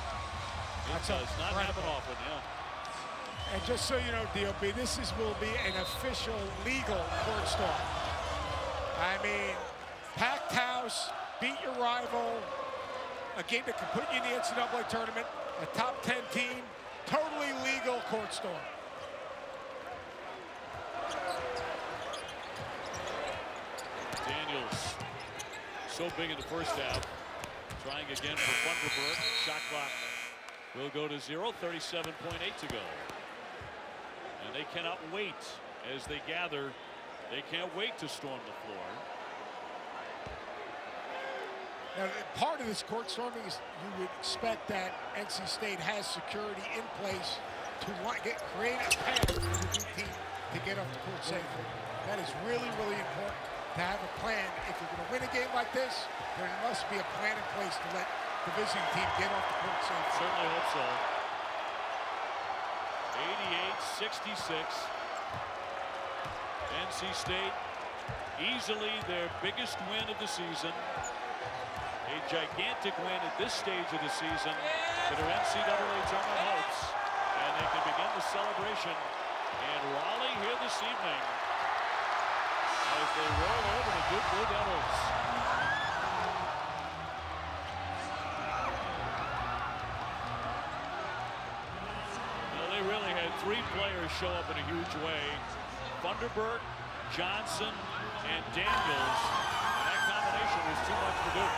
Speaker 2: It does not happen often, yeah.
Speaker 3: And just so you know, DOB, this will be an official legal court storm. I mean, packed house, beat your rival, a game that can put you in the NCAA tournament, a top 10 team, totally legal court storm.
Speaker 2: Daniels, so big in the first half. Trying again for Funderburk. Shot clock will go to 0. 37.8 to go. And they cannot wait as they gather. They can't wait to storm the floor.
Speaker 3: Now, part of this court storming is you would expect that NC State has security in place to create a path for the Duke team to get off the court safely. That is really, really important to have a plan. If you're going to win a game like this, there must be a plan in place to let the visiting team get off the court safely.
Speaker 2: Certainly hope so. 88-66. NC State easily their biggest win of the season. A gigantic win at this stage of the season for their NCAA tournament hopes. And they can begin the celebration in Raleigh here this evening as they roll over the Duke Blue Devils. Well, they really had 3 players show up in a huge way. Funderburk, Johnson, and Daniels. And that combination was too much for Duke.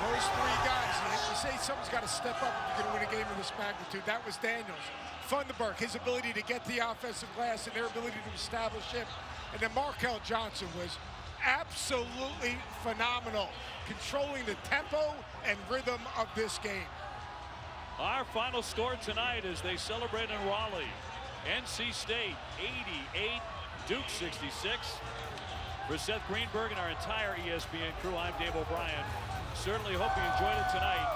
Speaker 3: Those 3 guys, you say someone's got to step up if you're going to win a game of this magnitude. That was Daniels. Funderburk, his ability to get the offensive glass and their ability to establish him. And then Markel Johnson was absolutely phenomenal, controlling the tempo and rhythm of this game.
Speaker 2: Our final score tonight as they celebrate in Raleigh. NC State 88, Duke 66. For Seth Greenberg and our entire ESPN crew, I'm Dave O'Brien. Certainly hope you enjoyed it tonight.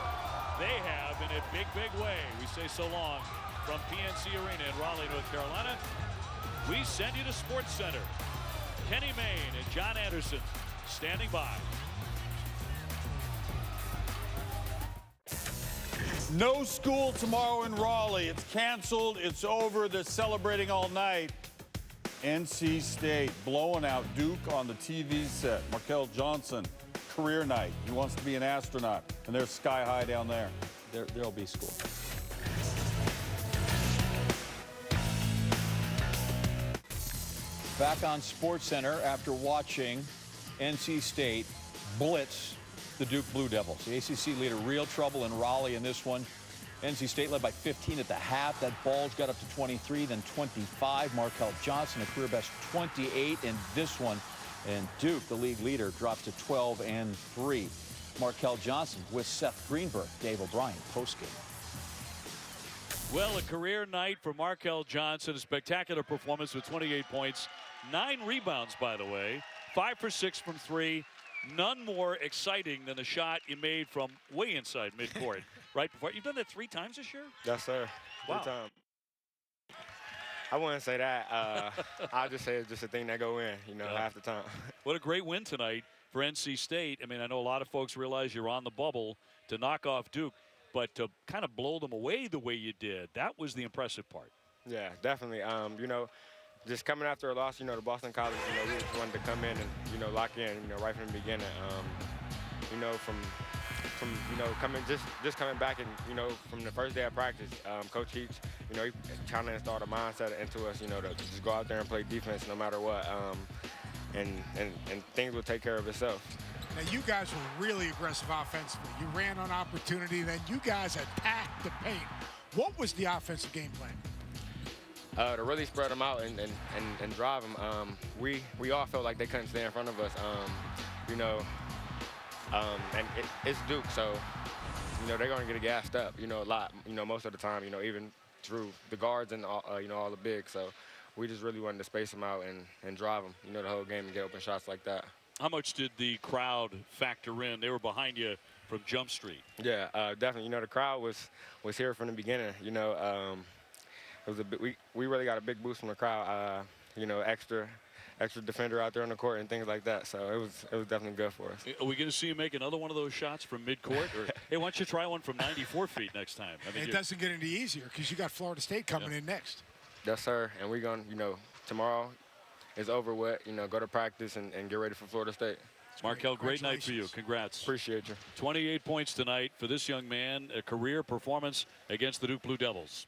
Speaker 2: They have in a big, big way. We say so long from PNC Arena in Raleigh, North Carolina. We send you to Sports Center. Kenny Mayne and John Anderson standing by.
Speaker 6: No school tomorrow in Raleigh. It's canceled. It's over. They're celebrating all night. NC State blowing out Duke on the TV set. Markel Johnson, career night. He wants to be an astronaut, and they're sky high down there.
Speaker 7: There'll be school. Back on SportsCenter after watching NC State blitz the Duke Blue Devils. The ACC leader, real trouble in Raleigh in this one. NC State led by 15 at the half. That ball's got up to 23, then 25. Markel Johnson, a career best 28 in this one. And Duke, the league leader, drops to 12 and 3. Markel Johnson with Seth Greenberg, Dave O'Brien, postgame.
Speaker 2: Well, a career night for Markel Johnson. A spectacular performance with 28 points. 9 rebounds, by the way. 5 for 6 from 3. None more exciting than the shot you made from way inside midcourt right before. You've done that 3 times this year?
Speaker 8: Yes, sir.
Speaker 2: Wow.
Speaker 8: 3 times. I wouldn't say that. I'll just say it's just a thing that go in, half the time.
Speaker 2: What a great win tonight for NC State. I mean, I know a lot of folks realize you're on the bubble to knock off Duke, but to kind of blow them away the way you did, that was the impressive part.
Speaker 8: Yeah, definitely. Just coming after a loss, the Boston College, we just wanted to come in and, lock in, right from the beginning. From coming back and, from the first day of practice, Coach Heach, he trying to install the mindset into us, to just go out there and play defense no matter what. And things will take care of itself.
Speaker 3: Now, you guys were really aggressive offensively. You ran on opportunity, then you guys attacked the paint. What was the offensive game plan?
Speaker 8: To really spread them out and drive them. We all felt like they couldn't stay in front of us. And it's Duke, so they're going to get gassed up. A lot. Most of the time. Even through the guards and all, all the bigs. So we just really wanted to space them out and drive them. The whole game and get open shots like that.
Speaker 2: How much did the crowd factor in? They were behind you from Jump Street.
Speaker 8: Yeah, definitely. The crowd was here from the beginning. It was we really got a big boost from the crowd. extra defender out there on the court and things like that. So it was definitely good for us.
Speaker 2: Are we going to see you make another one of those shots from midcourt? Or hey, why don't you try one from 94 feet next time? I mean,
Speaker 3: it doesn't get any easier because you got Florida State coming in next.
Speaker 8: Yes, sir. And we're going to, tomorrow is over with, go to practice and get ready for Florida State.
Speaker 2: Markel, great night for you. Congrats.
Speaker 8: Appreciate you.
Speaker 2: 28 points tonight for this young man, a career performance against the Duke Blue Devils.